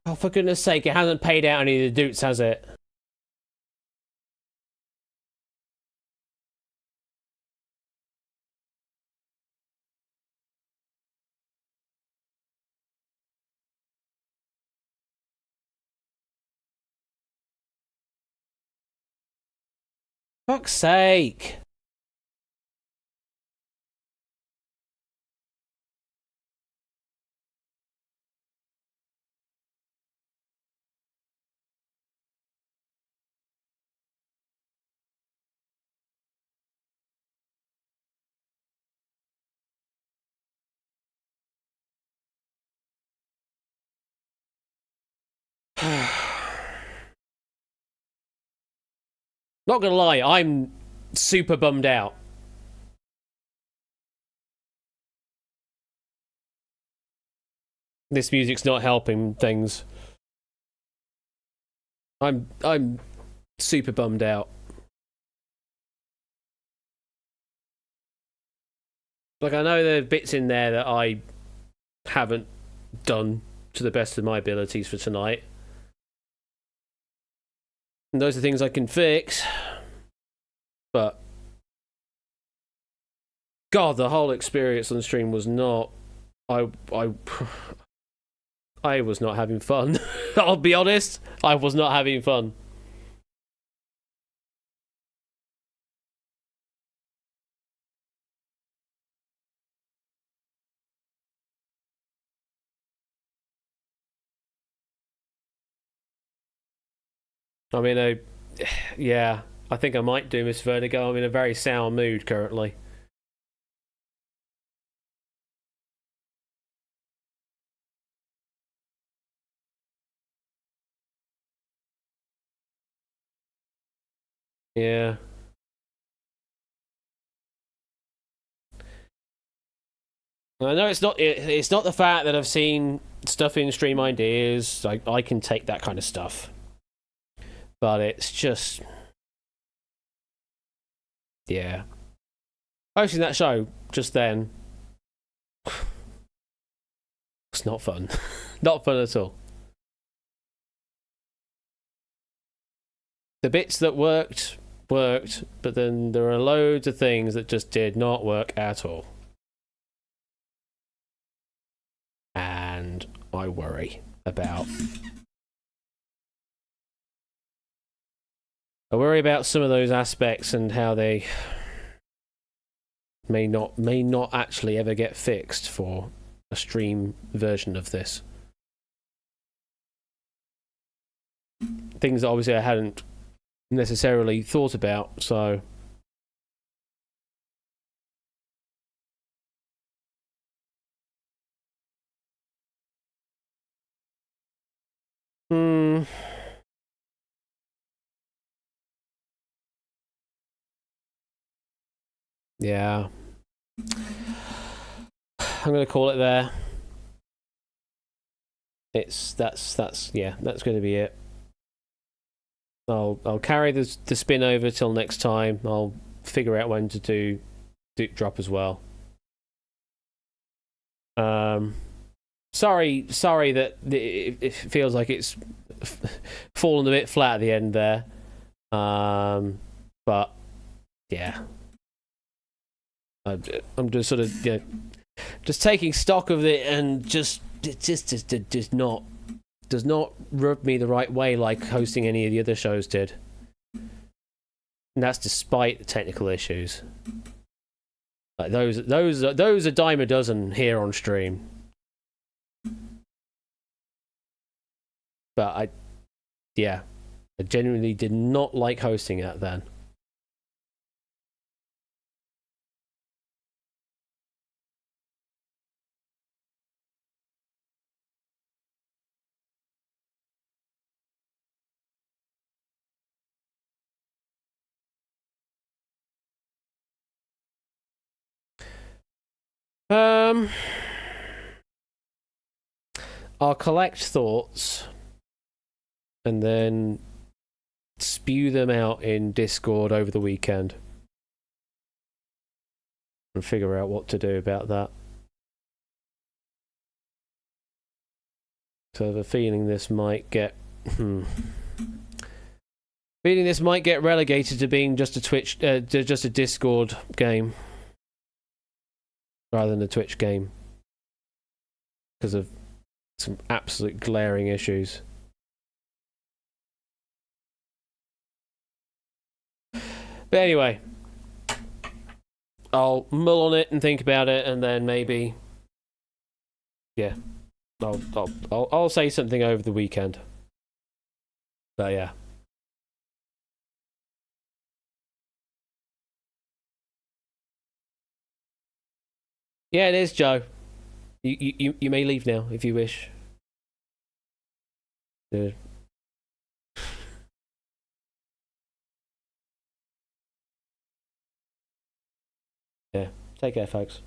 Oh, for goodness sake, it hasn't paid out any of the doots, has it? Fuck's sake. Not gonna lie, I'm super bummed out. This music's not helping things. I'm super bummed out. Like, I know there are bits in there that I haven't done to the best of my abilities for tonight. And those are things I can fix. But God, the whole experience on stream was not. I was not having fun. I'll be honest. I was not having fun. I mean, yeah, I think I might do Miss Vertigo. I'm in a very sour mood currently. Yeah. I know it's not. It's not the fact that I've seen stuff in stream ideas. I can take that kind of stuff, but it's just, yeah. Hosting that show just then, it's not fun. Not fun at all. The bits that worked, but then there are loads of things that just did not work at all. And I worry about some of those aspects and how they may not actually ever get fixed for a stream version of this. Things that obviously I hadn't necessarily thought about, so yeah. I'm gonna call it there. That's going to be it. I'll carry the spin over till next time. I'll figure out when to do drop as well. Sorry that it feels like it's fallen a bit flat at the end there. But yeah, I'm just sort of just taking stock of it, and just does not rub me the right way like hosting any of the other shows did. And that's despite the technical issues. Like those are dime a dozen here on stream. But I genuinely did not like hosting that then. I'll collect thoughts and then spew them out in Discord over the weekend and figure out what to do about that. So I have a feeling this might get feeling this might get relegated to being just a just a Discord game rather than a Twitch game because of some absolute glaring issues. But anyway, I'll mull on it and think about it, and then maybe, yeah, I'll say something over the weekend. But yeah. Yeah, it is, Joe. You may leave now if you wish. Yeah. Yeah. Take care, folks.